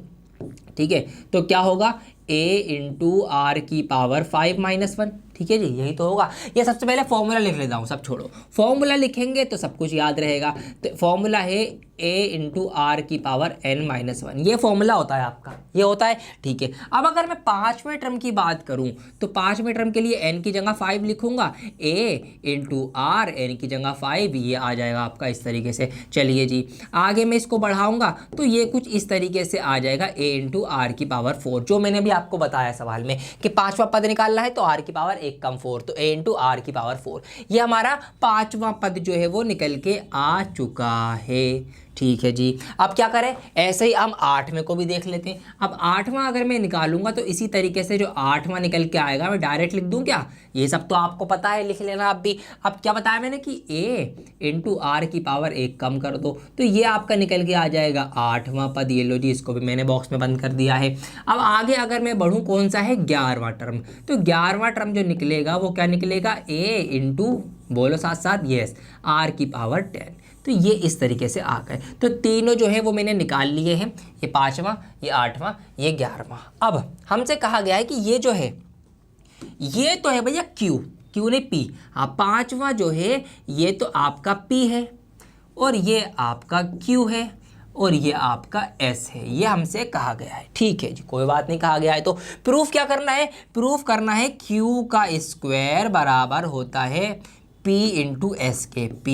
ठीक है, तो क्या होगा a इंटू आर की पावर 5 - 1। ठीक है जी, यही तो होगा। ये सबसे पहले फॉर्मूला लिख लेता हूँ, सब छोड़ो, फॉर्मूला लिखेंगे तो सब कुछ याद रहेगा। तो फॉर्मूला है a इंटू आर की पावर n-1, ये फॉर्मूला होता है आपका, ये होता है। ठीक है, अब अगर मैं 5वें टर्म की बात करूँ तो 5वें टर्म के लिए n की जगह 5 लिखूंगा, a इंटू आर, n की जगह 5, ये आ जाएगा आपका इस तरीके से। चलिए जी, आगे मैं इसको बढ़ाऊंगा तो ये कुछ इस तरीके से आ जाएगा, a इंटू आर की पावर 4, जो मैंने भी आपको बताया सवाल में कि 5वां पद निकालना है तो आर की पावर 1 कम 4, तो a इंटू आर की पावर 4, ये हमारा 5वां पद जो है वो निकल के आ चुका है। ठीक है जी, अब क्या करें, ऐसे ही हम 8वें को भी देख लेते हैं। अब 8वां अगर मैं निकालूंगा तो इसी तरीके से जो 8वां निकल के आएगा, मैं डायरेक्ट लिख दूं क्या? ये सब तो आपको पता है, लिख लेना आप भी। अब क्या बताया मैंने कि a इंटू आर की पावर 1 कम कर दो, तो ये आपका निकल के आ जाएगा 8वां पद। ये लो जी, इसको भी मैंने बॉक्स में बंद कर दिया है। अब आगे अगर मैं बढ़ूँ, कौन सा है? 11वां टर्म। तो 11वां टर्म जो निकलेगा वो क्या निकलेगा? a इंटू, बोलो साथ साथ, यस, आर की पावर 10। तो ये इस तरीके से आ गए। तो तीनों जो है वो मैंने निकाल लिए हैं, ये 5वां, ये 8वां, ये 11वां। अब हमसे कहा गया है कि ये जो है, ये तो है भैया क्यू नहीं पी। हाँ, 5वां जो है ये तो आपका पी है, और ये आपका क्यू है, और ये आपका एस है, ये हमसे कहा गया है। ठीक है जी, कोई बात नहीं, कहा गया है तो प्रूफ क्या करना है? प्रूफ करना है क्यू का स्क्वायर बराबर होता है P इंटू एस के, P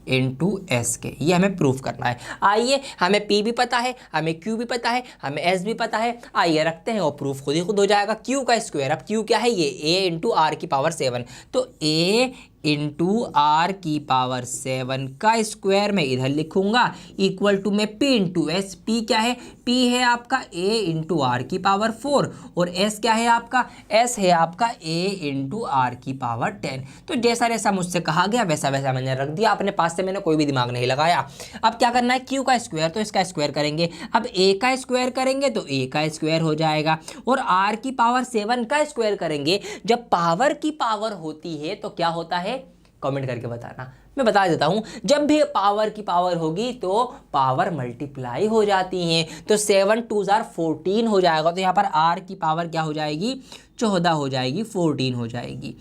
इंटू एस के, ये हमें प्रूफ करना है। आइए, हमें P भी पता है, हमें Q भी पता है, हमें S भी पता है, आइए रखते हैं और प्रूफ खुद ही खुद हो जाएगा। Q का स्क्वायर, अब Q क्या है? ये A इंटू आर की पावर 7, तो A इंटू आर की पावर 7 का स्क्वायर मैं इधर लिखूंगा, इक्वल टू में P इंटू एस। P क्या है? P है आपका A इंटू आर की पावर 4, और S क्या है आपका? S है आपका A इंटू आर की पावर 10। तो जैसा जैसा मुझसे कहा गया वैसा वैसा मैंने रख दिया, अपने पास से मैंने कोई भी दिमाग नहीं लगाया। अब क्या करना है? Q का स्क्वायर, तो इसका स्क्वायर करेंगे। अब A का स्क्वायर करेंगे तो A का स्क्वायर हो जाएगा, और R की पावर 7 का स्क्वायर करेंगे। जब पावर की पावर होती है तो क्या होता है? कमेंट करके बताना, मैं बता देता हूं। जब भी पावर की पावर होगी तो पावर मल्टीप्लाई हो जाती है, तो 7 2 14 हो जाएगा। तो यहाँ पर R की पावर क्या हो जाएगी? 14 हो जाएगी, 14 हो जाएगी।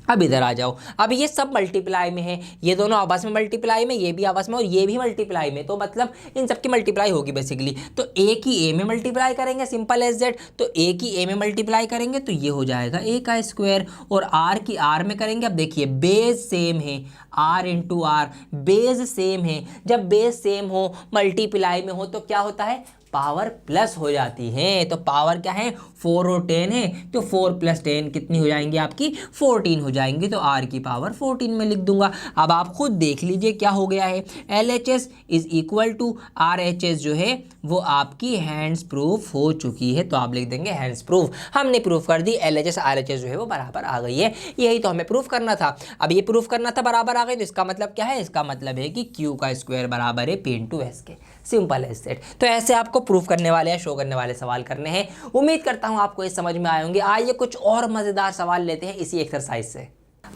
अब इधर आ जाओ, अब ये सब मल्टीप्लाई में है, ये दोनों आपस में मल्टीप्लाई में, ये भी आपस में और ये भी मल्टीप्लाई में, तो मतलब इन सब की मल्टीप्लाई होगी बेसिकली। तो A की A में मल्टीप्लाई करेंगे, सिंपल एज दैट। तो A की A में मल्टीप्लाई करेंगे तो ये हो जाएगा A का स्क्वायर, और R की R में करेंगे। अब देखिए बेस सेम है, R into R, base same है। जब बेस सेम हो, मल्टीप्लाई में हो, तो क्या होता है? पावर प्लस हो जाती है। तो पावर क्या है? 4 और 10 है, तो 4 + 10 कितनी हो जाएंगी आपकी? 14 हो जाएंगी। तो R की पावर 14 में लिख दूंगा। अब आप खुद देख लीजिए क्या हो गया है। LHS is equal to RHS जो है वो आपकी हैंड्स प्रूफ हो चुकी है, तो आप लिख देंगे हैंड्स प्रूफ। हमने प्रूफ कर दी, LHS RHS जो है वो बराबर आ गई है। यही तो हमें प्रूफ करना था। अब ये प्रूफ करना था बराबर आ गई, तो इसका मतलब क्या है? इसका मतलब है कि Q का स्क्वायर बराबर है P इंटू एस के, सिंपल एज दैट। तो ऐसे आपको प्रूफ करने वाले या शो करने वाले सवाल करने हैं। उम्मीद करता हूं आपको ये समझ में आए होंगे। आइए कुछ और मजेदार सवाल लेते हैं इसी एक्सरसाइज से।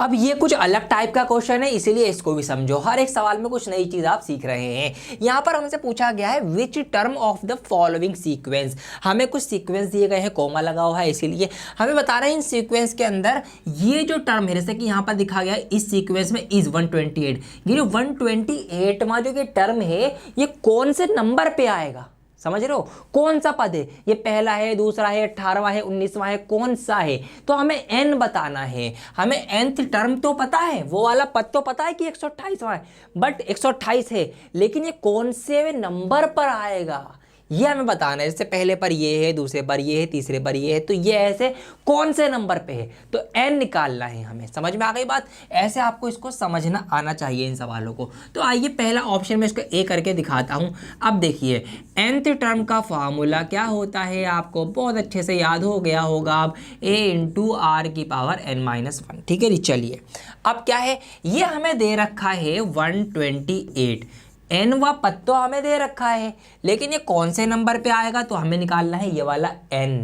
अब ये कुछ अलग टाइप का क्वेश्चन है, इसीलिए इसको भी समझो। हर एक सवाल में कुछ नई चीज आप सीख रहे हैं। यहाँ पर हमसे पूछा गया है which term of the following sequence. हमें कुछ सीक्वेंस दिए गए हैं, कोमा लगा हुआ है, इसीलिए हमें बता रहे हैं इन सीक्वेंस के अंदर ये जो टर्म है, जैसे कि यहाँ पर दिखा गया है इस सीक्वेंस में इज 128, ये जो 128वां जो ये टर्म है ये कौन से नंबर पे आएगा, समझ रहे हो, कौन सा पद है, ये पहला है, दूसरा है, 18वां है, 19वां है, कौन सा है। तो हमें n बताना है, हमें nth टर्म तो पता है, वो वाला पद तो पता है कि 128वां है, बट 128 है, लेकिन ये कौन से नंबर पर आएगा ये हमें बताना है। जैसे पहले पर ये है, दूसरे पर ये है, तीसरे पर ये है, तो ये ऐसे कौन से नंबर पे है, तो n निकालना है हमें। समझ में आ गई बात। ऐसे आपको इसको समझना आना चाहिए इन सवालों को। तो आइए पहला ऑप्शन में इसको ए करके दिखाता हूं। अब देखिए nth टर्म का फॉर्मूला क्या होता है, आपको बहुत अच्छे से याद हो गया होगा। अब a इंटू आर की पावर n-1, ठीक है जी। चलिए अब क्या है, ये हमें दे रखा है 128, n व पद तो हमें दे रखा है, लेकिन ये कौन से नंबर पे आएगा तो हमें निकालना है ये वाला n,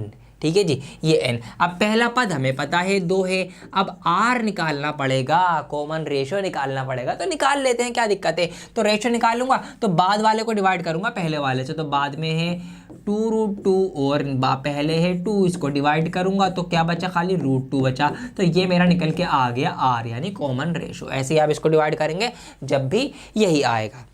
ठीक है जी, ये n। अब पहला पद हमें पता है 2 है, अब r निकालना पड़ेगा, कॉमन रेशियो निकालना पड़ेगा, तो निकाल लेते हैं, क्या दिक्कत है। तो रेशियो निकालूंगा तो बाद वाले को डिवाइड करूंगा पहले वाले से, तो बाद में है 2√2 और पहले है 2, इसको डिवाइड करूंगा तो क्या बचा, खाली √2 बचा, तो ये मेरा निकल के आ गया r, यानी कॉमन रेशियो। ऐसे ही आप इसको डिवाइड करेंगे जब भी यही आएगा,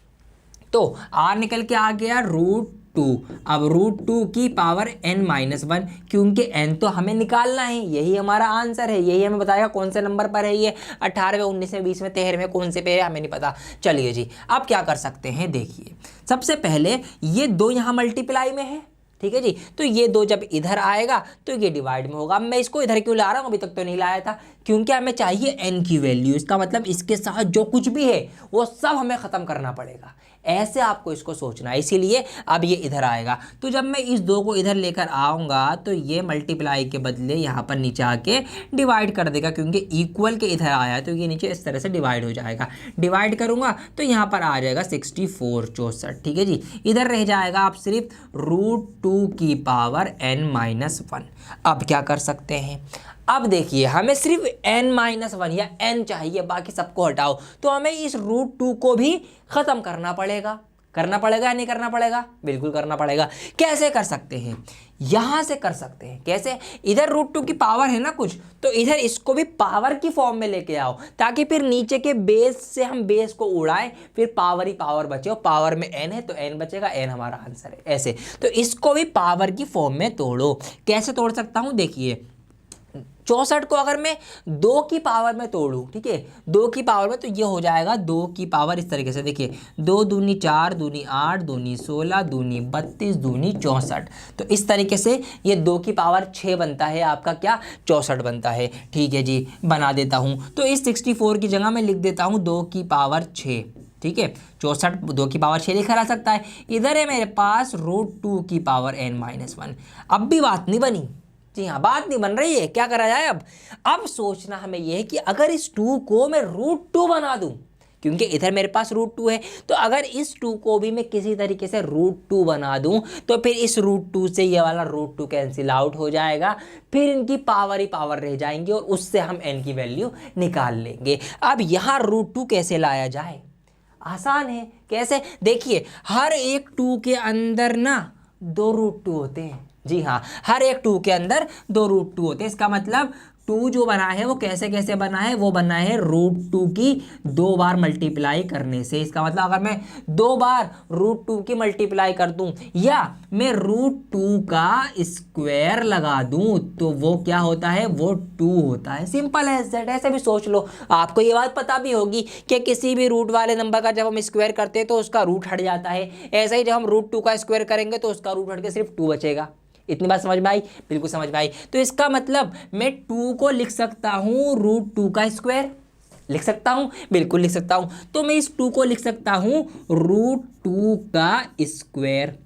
तो r निकल के आ गया √2। अब √2 की पावर n-1, क्योंकि n तो हमें निकालना है, यही हमारा आंसर है, यही हमें बताएगा कौन से नंबर पर है ये, 18वें, 19वें, 20वें, 13वें, कौन से पे है हमें नहीं पता। चलिए जी, अब क्या कर सकते हैं, देखिए सबसे पहले ये 2 यहाँ मल्टीप्लाई में है, ठीक है जी, तो ये 2 जब इधर आएगा तो ये डिवाइड में होगा। अब मैं इसको इधर क्यों ला रहा हूँ, अभी तक तो नहीं लाया था, क्योंकि हमें चाहिए n की वैल्यू, इसका मतलब इसके साथ जो कुछ भी है वो सब हमें ख़त्म करना पड़ेगा। ऐसे आपको इसको सोचना है, इसीलिए अब ये इधर आएगा। तो जब मैं इस 2 को इधर लेकर आऊँगा तो ये मल्टीप्लाई के बदले यहाँ पर नीचे आके डिवाइड कर देगा, क्योंकि इक्वल के इधर आया है तो ये नीचे इस तरह से डिवाइड हो जाएगा। डिवाइड करूँगा तो यहाँ पर आ जाएगा 64, 64, ठीक है जी। इधर रह जाएगा आप सिर्फ √2 की पावर n-1। अब क्या कर सकते हैं, अब देखिए हमें सिर्फ n-1 या n चाहिए, बाकी सबको हटाओ, तो हमें इस √2 को भी ख़त्म करना पड़ेगा। करना पड़ेगा या नहीं करना पड़ेगा, बिल्कुल करना पड़ेगा। कैसे कर सकते हैं, यहाँ से कर सकते हैं। कैसे, इधर √2 की पावर है ना कुछ, तो इधर इसको भी पावर की फॉर्म में लेके आओ, ताकि फिर नीचे के बेस से हम बेस को उड़ाएं, फिर पावर ही पावर बचे, और पावर में n है तो n बचेगा, n हमारा आंसर है। ऐसे तो इसको भी पावर की फॉर्म में तोड़ो। कैसे तोड़ सकता हूँ, देखिए 64 को अगर मैं 2 की पावर में तोड़ूं, ठीक है, 2 की पावर में, तो ये हो जाएगा 2 की पावर इस तरीके से, देखिए 2 दूनी 4, दूनी 8, दूनी 16, दूनी 32, दूनी 64, तो इस तरीके से ये 2 की पावर 6 बनता है, आपका क्या 64 बनता है। ठीक है जी, बना देता हूँ, तो इस 64 की जगह मैं लिख देता हूँ 2 की पावर 6, ठीक है, 64 2 की पावर 6 लिखा जा सकता है। इधर है मेरे पास √2 की पावर n-1। अब भी बात नहीं बनी, जी हाँ, बात नहीं बन रही है, क्या करा जाए। अब सोचना हमें यह है कि अगर इस 2 को मैं √2 बना दूं, क्योंकि इधर मेरे पास √2 है, तो अगर इस 2 को भी मैं किसी तरीके से √2 बना दूं, तो फिर इस √2 से ये वाला √2 कैंसिल आउट हो जाएगा, फिर इनकी पावर ही पावर रह जाएंगी, और उससे हम n की वैल्यू निकाल लेंगे। अब यहाँ √2 कैसे लाया जाए, आसान है। कैसे, देखिए हर एक 2 के अंदर ना 2 √2 होते हैं, जी हाँ, हर एक 2 के अंदर 2 √2 होते हैं। इसका मतलब 2 जो बना है वो कैसे कैसे बना है, वो बना है √2 की 2 बार मल्टीप्लाई करने से। इसका मतलब अगर मैं 2 बार √2 की मल्टीप्लाई कर दूं, या मैं √2 का स्क्वायर लगा दूं, तो वो क्या होता है, वो 2 होता है। सिंपल है दैट, ऐसे भी सोच लो। आपको ये बात पता भी होगी कि किसी भी रूट वाले नंबर का जब हम स्क्वायर करते हैं तो उसका रूट हट जाता है। ऐसा ही जब हम √2 का स्क्वायर करेंगे तो उसका रूट हट के सिर्फ 2 बचेगा। इतनी बात समझ में आई, बिल्कुल समझ में आई। तो इसका मतलब मैं 2 को लिख सकता हूँ √2 का स्क्वायर, लिख सकता हूँ, बिल्कुल लिख सकता हूँ। तो मैं इस 2 को लिख सकता हूँ √2 का स्क्वायर,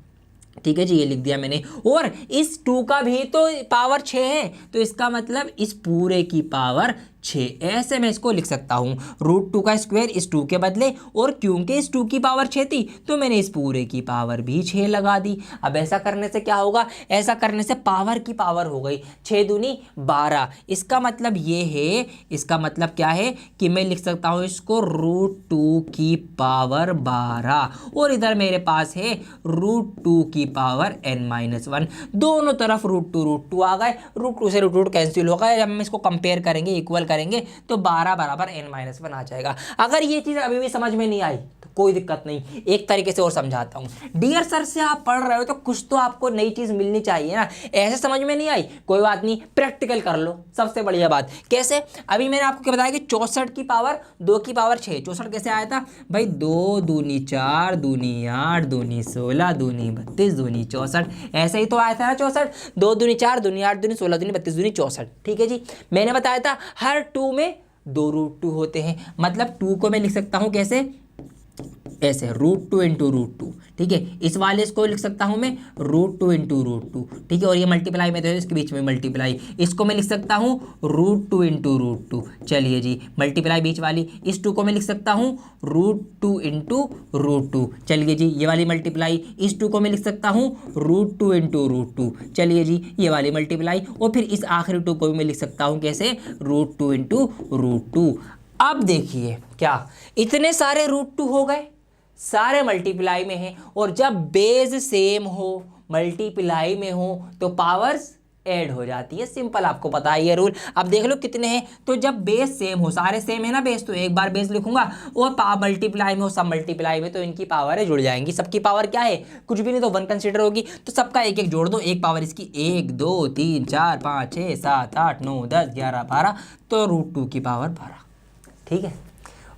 ठीक है जी, ये लिख दिया मैंने। और इस 2 का भी तो पावर 6 है, तो इसका मतलब इस पूरे की पावर 6। ऐसे मैं इसको लिख सकता हूँ √2 का स्क्वायर इस 2 के बदले, और क्योंकि इस 2 की पावर 6 थी तो मैंने इस पूरे की पावर भी 6 लगा दी। अब ऐसा करने से क्या होगा, ऐसा करने से पावर की पावर हो गई 6 दूनी 12। इसका मतलब ये है, इसका मतलब क्या है कि मैं लिख सकता हूँ इसको √2 की पावर 12, और इधर मेरे पास है √2 की पावर n-1। दोनों तरफ √2 आ गए, √2 से √2 कैंसिल हो गए। जब हम इसको कंपेयर करेंगे, इक्वल करेंगे, तो 12 बराबर n-1 आ जाएगा। अगर ये चीज़ अभी भी समझ में नहीं आई तो कोई दिक्कत नहीं, एक तरीके से और समझाता हूँ। डियर सर से आप पढ़ रहे हो तो कुछ तो आपको नई चीज़ मिलनी चाहिए ना, ऐसे समझ में नहीं आई कोई बात नहीं, प्रैक्टिकल कर लो, सबसे बढ़िया बात। कैसे, अभी मैंने आपको क्या बताया कि 64 की पावर 2 की पावर 6, 64 कैसे आया था भाई, 2 दूनी 4 दूनी 8 दूनी 16 दूनी 32 दूनी 64, ऐसे ही तो आया था ना 64। 2 दूनी 4 दूनी 8 दूनी 16 दूनी 32 दूनी 64, ठीक है जी। मैंने बताया था हर 2 में 2 √2 होते हैं, मतलब 2 को मैं लिख सकता हूँ कैसे, ऐसे √2 इंटू √2, ठीक है। इस वाले इसको लिख सकता हूं मैं √2 इंटू √2, ठीक है। और ये मल्टीप्लाई में तो है, इसके बीच में मल्टीप्लाई, इसको मैं लिख सकता हूं √2 इंटू √2। चलिए जी, मल्टीप्लाई बीच वाली, इस 2 को मैं लिख सकता हूं √2 इंटू √2। चलिए जी, ये वाली मल्टीप्लाई, इस 2 को मैं लिख सकता हूं √2 इंटू √2। चलिए जी, ये वाली मल्टीप्लाई, और फिर इस आखिरी 2 को भी मैं लिख सकता हूं कैसे, √2 इंटू √2। अब देखिए क्या, इतने सारे √2 हो गए, सारे मल्टीप्लाई में हैं, और जब बेस सेम हो, मल्टीप्लाई में हो, तो पावर्स ऐड हो जाती है। सिंपल, आपको पता है ये रूल। अब देख लो कितने हैं, तो जब बेस सेम हो, सारे सेम है ना बेस, तो एक बार बेस लिखूंगा, और मल्टीप्लाई में हो, सब मल्टीप्लाई में, तो इनकी पावर जुड़ जाएंगी। सबकी पावर क्या है, कुछ भी नहीं तो 1 कंसीडर होगी, तो सबका एक एक जोड़ दो, एक पावर इसकी 1 2 3 4 5 6 7 8 9 10 11 12, तो √2 की पावर 12, ठीक है।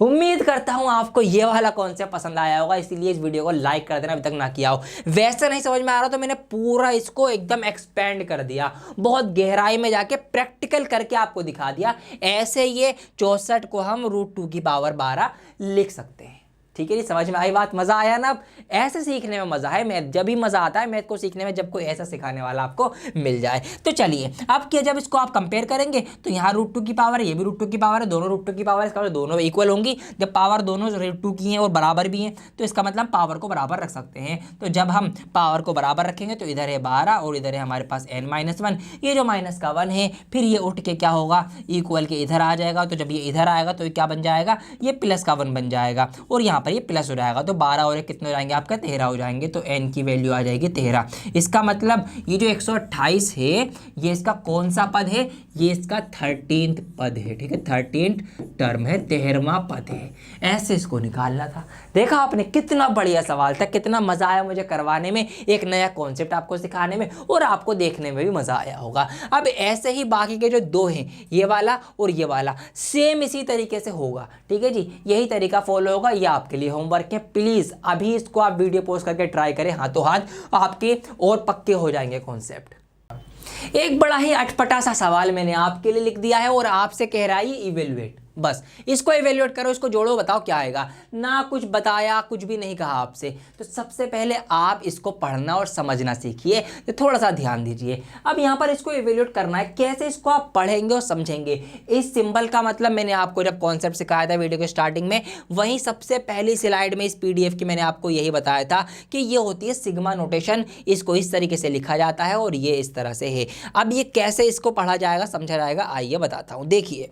उम्मीद करता हूं आपको ये वाला कॉन्सेप्ट पसंद आया होगा, इसीलिए इस वीडियो को लाइक कर देना अभी तक ना किया हो। वैसे नहीं समझ में आ रहा तो मैंने पूरा इसको एकदम एक्सपेंड कर दिया, बहुत गहराई में जाके प्रैक्टिकल करके आपको दिखा दिया। ऐसे ये 64 को हम √2 की पावर 12 लिख सकते हैं, ठीक है जी। समझ में आई बात, मजा आया ना। अब ऐसे सीखने में मजा है, मैथ जब भी मजा आता है मैथ को सीखने में, जब कोई ऐसा सिखाने वाला आपको मिल जाए। तो चलिए, अब क्या, जब इसको आप कंपेयर करेंगे तो यहाँ √2 की पावर है, ये भी √2 की पावर है, दोनों √2 की पावर, इसका मतलब दोनों इक्वल होंगी। जब पावर दोनों √2 की हैं और बराबर भी हैं, तो इसका मतलब पावर को बराबर रख सकते हैं। तो जब हम पावर को बराबर रखेंगे तो इधर है 12 और इधर है हमारे पास n-1, ये जो माइनस का 1 है, फिर ये उठ के क्या होगा, इक्वल के इधर आ जाएगा। तो जब ये इधर आएगा तो क्या बन जाएगा, ये प्लस का 1 बन जाएगा, और यहाँ पर ये प्लस हो जाएगा। तो 12 और 1 कितने हो जाएंगे आपका, 13 हो जाएंगे। तो n की वैल्यू आ जाएगी 13। इसका मतलब ये जो 128 है, ये इसका कौन सा पद है, ये इसका 13th पद है, ठीक है। 13th टर्म है, 13वां पद है। ऐसे इसको निकालना था। देखा आपने, कितना बढ़िया सवाल था, कितना मजा आया मुझे करवाने में, एक नया कॉन्सेप्ट आपको सिखाने में, और आपको देखने में भी मजा आया होगा। अब ऐसे ही बाकी के जो 2 हैं, ये वाला और ये वाला, सेम इसी तरीके से होगा, ठीक है जी। यही तरीका फॉलो होगा, ये आपके लिए होमवर्क है। प्लीज अभी इसको आप वीडियो पोस्ट करके ट्राई करें, हाथों हाथ आपके और पक्के हो जाएंगे कॉन्सेप्ट। एक बड़ा ही अटपटा सा सवाल मैंने आपके लिए लिख दिया है, और आपसे कह रहा है ये इवेलुएट, बस इसको इवेल्युएट करो, इसको जोड़ो, बताओ क्या आएगा। ना कुछ बताया, कुछ भी नहीं कहा आपसे। तो सबसे पहले आप इसको पढ़ना और समझना सीखिए, तो थोड़ा सा ध्यान दीजिए। अब यहाँ पर इसको इवेल्युएट करना है, कैसे इसको आप पढ़ेंगे और समझेंगे। इस सिंबल का मतलब मैंने आपको जब कॉन्सेप्ट सिखाया था वीडियो के स्टार्टिंग में, वहीं सबसे पहली स्लाइड में इस PDF की मैंने आपको यही बताया था कि ये होती है सिग्मा नोटेशन। इसको इस तरीके से लिखा जाता है और ये इस तरह से है। अब ये कैसे इसको पढ़ा जाएगा, समझा जाएगा, आइए बताता हूँ। देखिए,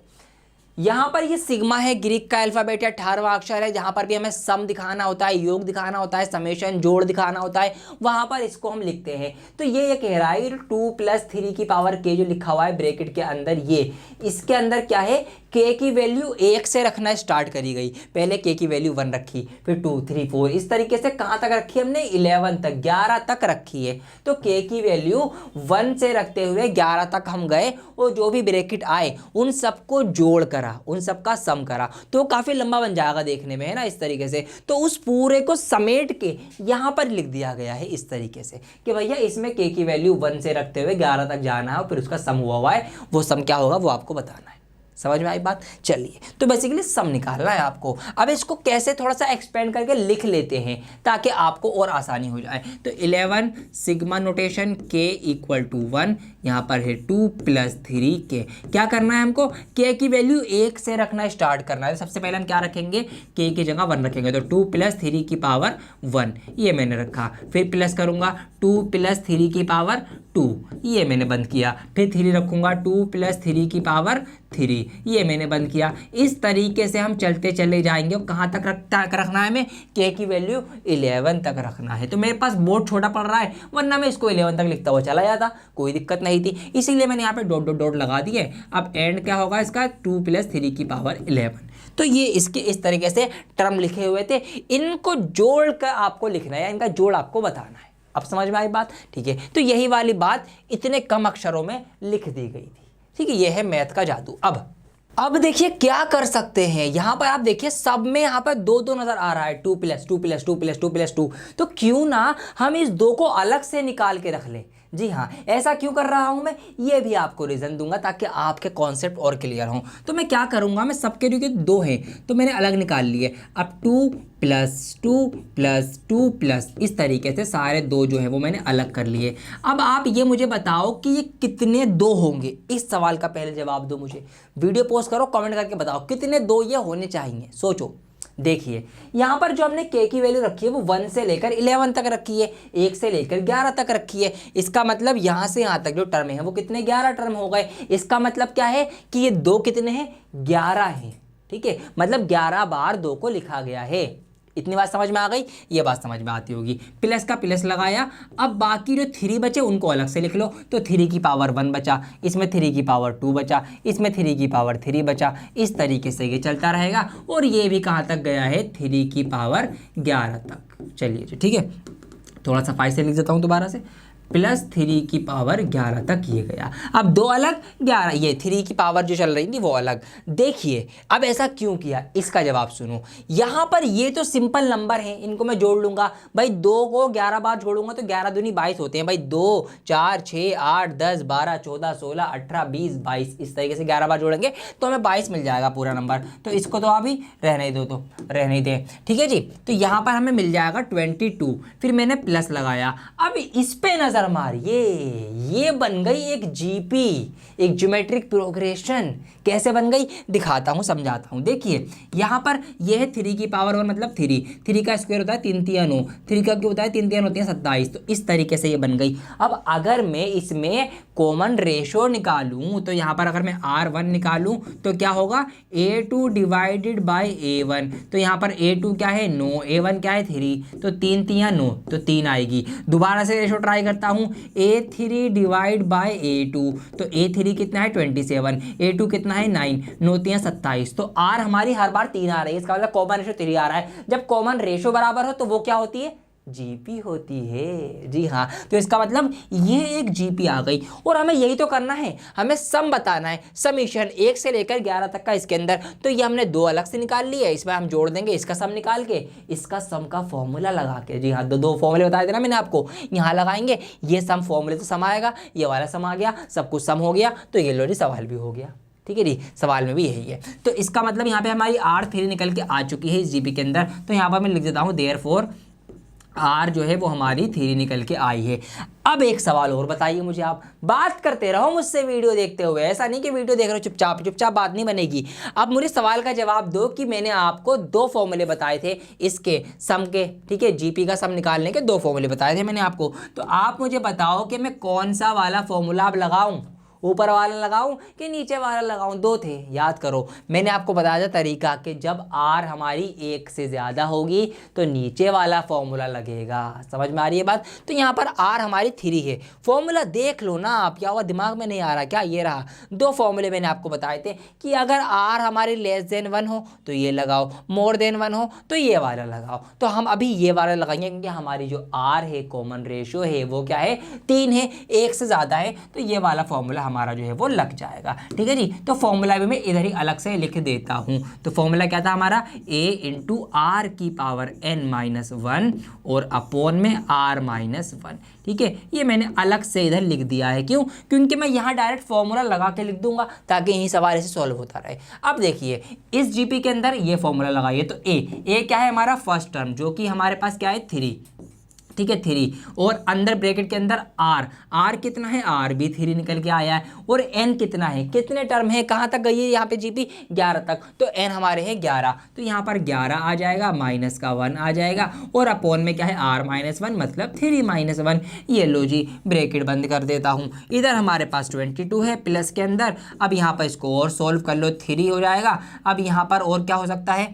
यहाँ पर ये सिग्मा है, ग्रीक का अल्फाबेट या 18वां अक्षर है, जहाँ पर भी हमें सम दिखाना होता है, योग दिखाना होता है, समेशन जोड़ दिखाना होता है, वहाँ पर इसको हम लिखते हैं। तो ये कह रहा है 2 + 3 की पावर k जो लिखा हुआ है ब्रैकेट के अंदर, ये इसके अंदर क्या है, k की वैल्यू 1 से रखना स्टार्ट करी गई। पहले k की वैल्यू 1 रखी, फिर 2 3 4, इस तरीके से कहाँ तक रखी हमने, 11 तक, 11 तक रखी है। तो k की वैल्यू 1 से रखते हुए 11 तक हम गए, और जो भी ब्रैकेट आए उन सबको जोड़ करा, उन सबका सम करा, तो काफी लंबा बन जाएगा देखने में, है ना, इस तरीके से। तो उस पूरे को समेट के यहाँ पर लिख दिया गया है इस तरीके से कि भैया इसमें k की वैल्यू 1 से रखते हुए 11 तक जाना है, और फिर उसका सम हुआ है, वो सम क्या होगा वो आपको बताना है। समझ में आई बात। चलिए, तो बेसिकली सम निकालना है आपको। अब इसको कैसे थोड़ा सा एक्सपेंड करके लिख लेते हैं ताकि आपको और आसानी हो जाए। तो 11 sigma notation k equal to 1, यहाँ पर है 2 प्लस 3k। क्या करना है हमको, k की वैल्यू 1 से रखना स्टार्ट करना है। सबसे पहले हम क्या रखेंगे, k की जगह 1 रखेंगे, तो 2 प्लस 3 की पावर 1 ये मैंने रखा। फिर प्लस करूँगा 2 प्लस 3 की पावर 2 ये मैंने बंद किया। फिर 3 रखूँगा 2 प्लस 3 की पावर 3 ये मैंने बंद किया। इस तरीके से हम चलते चले जाएंगे। और कहाँ तक रखना है हमें, k की वैल्यू 11 तक रखना है। तो मेरे पास बोर्ड छोटा पड़ रहा है, वरना मैं इसको 11 तक लिखता हुआ चला जाता, कोई दिक्कत नहीं थी। इसीलिए मैंने यहाँ पे डॉट डॉट डॉट लगा दिए। अब एंड क्या होगा इसका, 2 प्लस 3 की पावर 11। तो ये इसके इस तरीके से टर्म लिखे हुए थे। इनको जोड़ कर आपको लिखना है, इनका जोड़ आपको बताना है। अब समझ में आई बात, ठीक है। तो यही वाली बात इतने कम अक्षरों में लिख दी गई थी, ठीक है। यह है मैथ का जादू। अब देखिए क्या कर सकते हैं। यहाँ पर आप देखिए सब में यहाँ पर 2 2 नजर आ रहा है, 2 प्लस 2 प्लस 2 प्लस 2 प्लस 2। तो क्यों ना हम इस 2 को अलग से निकाल के रख ले। जी हाँ, ऐसा क्यों कर रहा हूँ मैं, ये भी आपको रीज़न दूंगा ताकि आपके कॉन्सेप्ट और क्लियर हों। तो मैं क्या करूँगा, मैं सबके लिए 2 हैं तो मैंने अलग निकाल लिए। अब 2 प्लस 2 प्लस 2 प्लस, इस तरीके से सारे 2 जो है वो मैंने अलग कर लिए। अब आप ये मुझे बताओ कि ये कितने 2 होंगे। इस सवाल का पहले जवाब दो मुझे, वीडियो पोस्ट करो, कमेंट करके बताओ कितने 2 ये होने चाहिए। सोचो। देखिए यहाँ पर जो हमने k की वैल्यू रखी है वो 1 से लेकर 11 तक रखी है, 1 से लेकर 11 तक रखी है। इसका मतलब यहाँ से यहाँ तक जो टर्म है वो कितने, 11 टर्म हो गए। इसका मतलब क्या है कि ये 2 कितने हैं, 11 हैं, ठीक है। मतलब 11 बार 2 को लिखा गया है। इतनी बात समझ में आ गई, ये बात समझ में आती होगी। प्लस का प्लस लगाया। अब बाकी जो 3 बचे उनको अलग से लिख लो। तो 3 की पावर 1 बचा, इसमें 3 की पावर 2 बचा, इसमें 3 की पावर 3 बचा। इस तरीके से ये चलता रहेगा। और ये भी कहाँ तक गया है, 3 की पावर 11 तक। चलिए जी, ठीक है। थोड़ा सा 5 से लिख देता हूँ दोबारा से, प्लस 3 की पावर 11 तक ये गया। अब 2 अलग, 11, ये 3 की पावर जो चल रही थी वो अलग। देखिए अब ऐसा क्यों किया, इसका जवाब सुनो। यहाँ पर ये तो सिंपल नंबर है, इनको मैं जोड़ लूँगा भाई। 2 को 11 बार जोड़ूंगा तो 11 दूनी 22 होते हैं भाई। 2 4 6 8 10 12 14 16 18 20 22, इस तरीके से 11 बार जोड़ेंगे तो हमें 22 मिल जाएगा पूरा नंबर। तो इसको तो अभी रहने दो, तो रहने ही दे, ठीक है जी। तो यहाँ पर हमें मिल जाएगा 22। फिर मैंने प्लस लगाया। अब इस पे नजर मारिए, ये बन गई एक जीपी, एक ज्योमेट्रिक प्रोग्रेशन। कैसे बन गई दिखाता हूं, समझाता हूं। देखिए यहाँ पर यह है 3 की पावर 1 मतलब 3 का स्क्वायर होता है 3 3 9, 3 का क्यूब होता है 3 3 होती है 27। तो इस तरीके से ये बन गई। अब अगर मैं इसमें कॉमन रेशो निकालूं तो यहाँ पर अगर मैं R1 निकालूं तो क्या होगा, A2 डिवाइडेड बाई A1। तो यहाँ पर A2 क्या है 9, A1 क्या है 3, तो 3 3 9, तो 3 आएगी। दोबारा से रेशो ट्राई करता हूँ, A3 डिवाइड बाई A2। तो A3 कितना है 27, A2 कितना है 9, 9 3 27। तो R हमारी हर बार 3 आ रही है, इसका मतलब कॉमन रेशो 3 आ रहा है। जब कॉमन रेशो बराबर हो तो वो क्या होती है, जीपी होती है। जी हाँ, तो इसका मतलब ये एक जीपी आ गई। और हमें यही तो करना है, हमें सम बताना है, समीशन 1 से लेकर 11 तक का इसके अंदर। तो ये हमने 2 अलग से निकाल लिए, इसमें हम जोड़ देंगे इसका सम निकाल के, इसका सम का फॉर्मूला लगा के। जी हाँ, 2 फॉर्मूले बताए थे ना मैंने आपको, यहाँ लगाएंगे। ये सम फॉर्मूले तो सम आएगा, ये वाला सम आ गया, सब कुछ सम हो गया। तो ये लो जी, सवाल भी हो गया, ठीक है जी। सवाल में भी यही है। तो इसका मतलब यहाँ पे हमारी R3 निकल के आ चुकी है इस जीपी के अंदर। तो यहाँ पर मैं लिख देता हूँ देयरफॉर R जो है वो हमारी 3 निकल के आई है। अब एक सवाल और बताइए मुझे, आप बात करते रहो मुझसे वीडियो देखते हुए, ऐसा नहीं कि वीडियो देख रहे हो चुपचाप बात नहीं बनेगी। अब मुझे सवाल का जवाब दो कि मैंने आपको 2 फॉर्मूले बताए थे इसके सम के, ठीक है, जीपी का सम निकालने के 2 फॉर्मूले बताए थे मैंने आपको। तो आप मुझे बताओ कि मैं कौन सा वाला फॉर्मूला अब लगाऊं, ऊपर वाला लगाऊं कि नीचे वाला लगाऊं। 2 थे, याद करो मैंने आपको बताया था तरीका कि जब R हमारी 1 से ज़्यादा होगी तो नीचे वाला फॉर्मूला लगेगा। समझ में आ रही है बात। तो यहाँ पर R हमारी 3 है, फॉर्मूला देख लो ना आप, क्या हुआ दिमाग में नहीं आ रहा क्या, ये रहा। 2 फॉर्मूले मैंने आपको बताए थे कि अगर R हमारी <1 हो तो ये लगाओ, <1 हो तो ये वाला लगाओ। तो हम अभी ये वाला लगाएंगे क्योंकि हमारी जो R है, कॉमन रेशियो है, वो क्या है 3 है, 1 से ज़्यादा है। तो ये वाला फॉर्मूला हमारा जो है वो लग जाएगा। ठीक है जी, तो फॉर्मूला भी मैं इधर ही अलग से लिख देता हूँ। तो फॉर्मूला क्या था हमारा, a इंटू आर की पावर n माइनस 1 और अपॉन में r माइनस 1। ठीक है, ये मैंने अलग से इधर लिख दिया है। क्यों? क्योंकि मैं यहाँ डायरेक्ट फॉर्मूला लगा के लिख दूंगा ताकि यही सवाल ऐसे सॉल्व होता रहे। अब देखिए इस जीपी के अंदर ये फॉर्मूला लगाइए, तो ए क्या है हमारा फर्स्ट टर्म, जो कि हमारे पास क्या है 3। ठीक है 3, और अंदर ब्रैकेट के अंदर आर कितना है, आर भी 3 निकल के आया है, और एन कितना है, कितने टर्म है, कहाँ तक गई है यहाँ पे जीपी 11 तक, तो एन हमारे हैं 11, तो यहाँ पर 11 आ जाएगा, माइनस का 1 आ जाएगा, और अपॉन में क्या है आर माइनस 1 मतलब 3 माइनस 1। ये लो जी ब्रैकेट बंद कर देता हूँ। इधर हमारे पास 22 है प्लस के अंदर, अब यहाँ पर इसको और सोल्व कर लो, 3 हो जाएगा। अब यहाँ पर और क्या हो सकता है,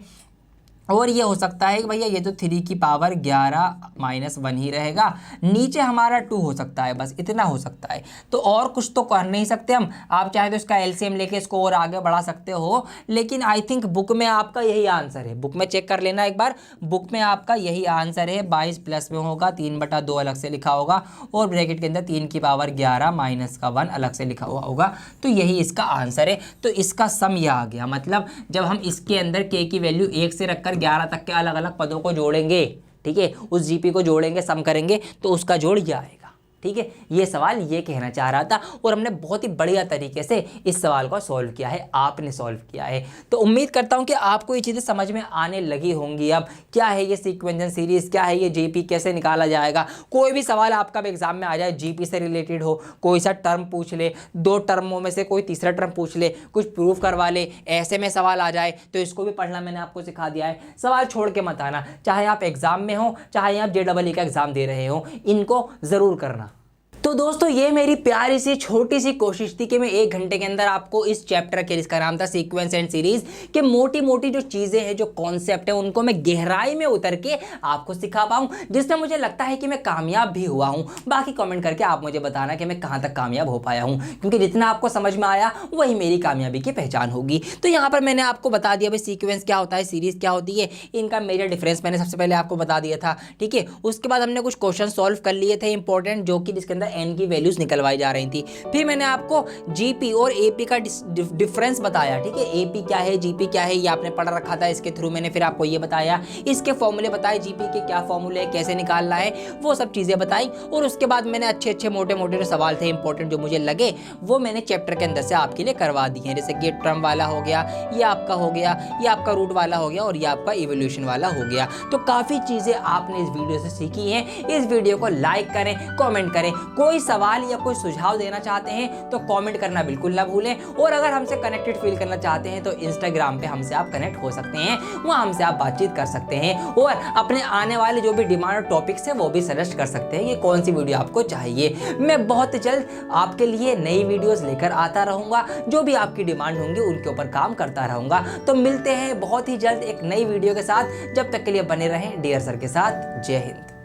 और ये हो सकता है कि भैया ये तो 3 की पावर 11 माइनस 1 ही रहेगा, नीचे हमारा 2 हो सकता है, बस इतना हो सकता है, तो और कुछ तो कर नहीं सकते हम। आप चाहे तो इसका एलसीएम लेके इसको और आगे बढ़ा सकते हो, लेकिन आई थिंक बुक में आपका यही आंसर है। बुक में चेक कर लेना एक बार, बुक में आपका यही आंसर है। 22 प्लस में होगा, 3/2 अलग से लिखा होगा, और ब्रैकेट के अंदर 3 की पावर 11 माइनस का 1 अलग से लिखा हुआ होगा, तो यही इसका आंसर है। तो इसका सम यह आ गया, मतलब जब हम इसके अंदर के की वैल्यू 1 से रखकर 11 तक के अलग अलग पदों को जोड़ेंगे, ठीक है, उस जीपी को जोड़ेंगे, सम करेंगे, तो उसका जोड़ ये आएगा। ठीक है, ये सवाल ये कहना चाह रहा था, और हमने बहुत ही बढ़िया तरीके से इस सवाल को सॉल्व किया है, आपने सॉल्व किया है। तो उम्मीद करता हूं कि आपको ये चीज़ें समझ में आने लगी होंगी। अब क्या है ये सीक्वेंशियल सीरीज, क्या है ये जीपी, कैसे निकाला जाएगा। कोई भी सवाल आपका भी एग्जाम में आ जाए, जीपी से रिलेटेड हो, कोई सा टर्म पूछ ले, 2 टर्मों में से कोई तीसरा टर्म पूछ ले, कुछ प्रूफ करवा ले, ऐसे में सवाल आ जाए, तो इसको भी पढ़ना मैंने आपको सिखा दिया है। सवाल छोड़ के मत आना, चाहे आप एग्जाम में हो, चाहे आप JEE का एग्जाम दे रहे हो, इनको ज़रूर करना। तो दोस्तों ये मेरी प्यारी सी छोटी सी कोशिश थी कि मैं 1 घंटे के अंदर आपको इस चैप्टर के, जिसका नाम था सीक्वेंस एंड सीरीज, के मोटी मोटी जो चीज़ें हैं, जो कॉन्सेप्ट है, उनको मैं गहराई में उतर के आपको सिखा पाऊँ, जिसमें मुझे लगता है कि मैं कामयाब भी हुआ हूँ। बाकी कमेंट करके आप मुझे बताना कि मैं कहाँ तक कामयाब हो पाया हूँ, क्योंकि जितना आपको समझ में आया वही मेरी कामयाबी की पहचान होगी। तो यहाँ पर मैंने आपको बता दिया भाई सीक्वेंस क्या होता है, सीरीज़ क्या होती है, इनका मेजर डिफरेंस मैंने सबसे पहले आपको बता दिया था। ठीक है, उसके बाद हमने कुछ क्वेश्चन सॉल्व कर लिए थे इंपॉर्टेंट, जो कि जिसके अंदर एन की वैल्यूज निकलवाई जा रही थी। फिर मैंने आपको जीपी और एपी का डिफरेंस बताया। ठीक है, एपी क्या है, जीपी क्या है, ये आपने पढ़ रखा था, इसके थ्रू मैंने फिर आपको ये बताया, इसके फॉर्मूले बताए, जीपी के क्या फॉर्मूले है, कैसे निकालना है, वो सब चीज़ें बताई। और उसके बाद मैंने अच्छे अच्छे मोटे मोटे जो सवाल थे इंपॉर्टेंट, जो मुझे लगे, वो मैंने चैप्टर के अंदर से आपके लिए करवा दिए हैं। जैसे कि टर्म वाला हो गया, ये आपका हो गया, ये आपका रूट वाला हो गया, और ये आपका इवोल्यूशन वाला हो गया। तो काफ़ी चीज़ें आपने इस वीडियो से सीखी हैं। इस वीडियो को लाइक करें, कॉमेंट करें, कोई सवाल या कोई सुझाव देना चाहते हैं तो कमेंट करना बिल्कुल ना भूलें। और अगर हमसे कनेक्टेड फील करना चाहते हैं तो इंस्टाग्राम पे हमसे आप कनेक्ट हो सकते हैं, वहाँ हमसे आप बातचीत कर सकते हैं, और अपने आने वाले जो भी डिमांड टॉपिक्स है वो भी सजेस्ट कर सकते हैं कि कौन सी वीडियो आपको चाहिए। मैं बहुत जल्द आपके लिए नई वीडियोस लेकर आता रहूँगा, जो भी आपकी डिमांड होंगी उनके ऊपर काम करता रहूँगा। तो मिलते हैं बहुत ही जल्द एक नई वीडियो के साथ, जब तक के लिए बने रहें डियर सर के साथ। जय हिंद।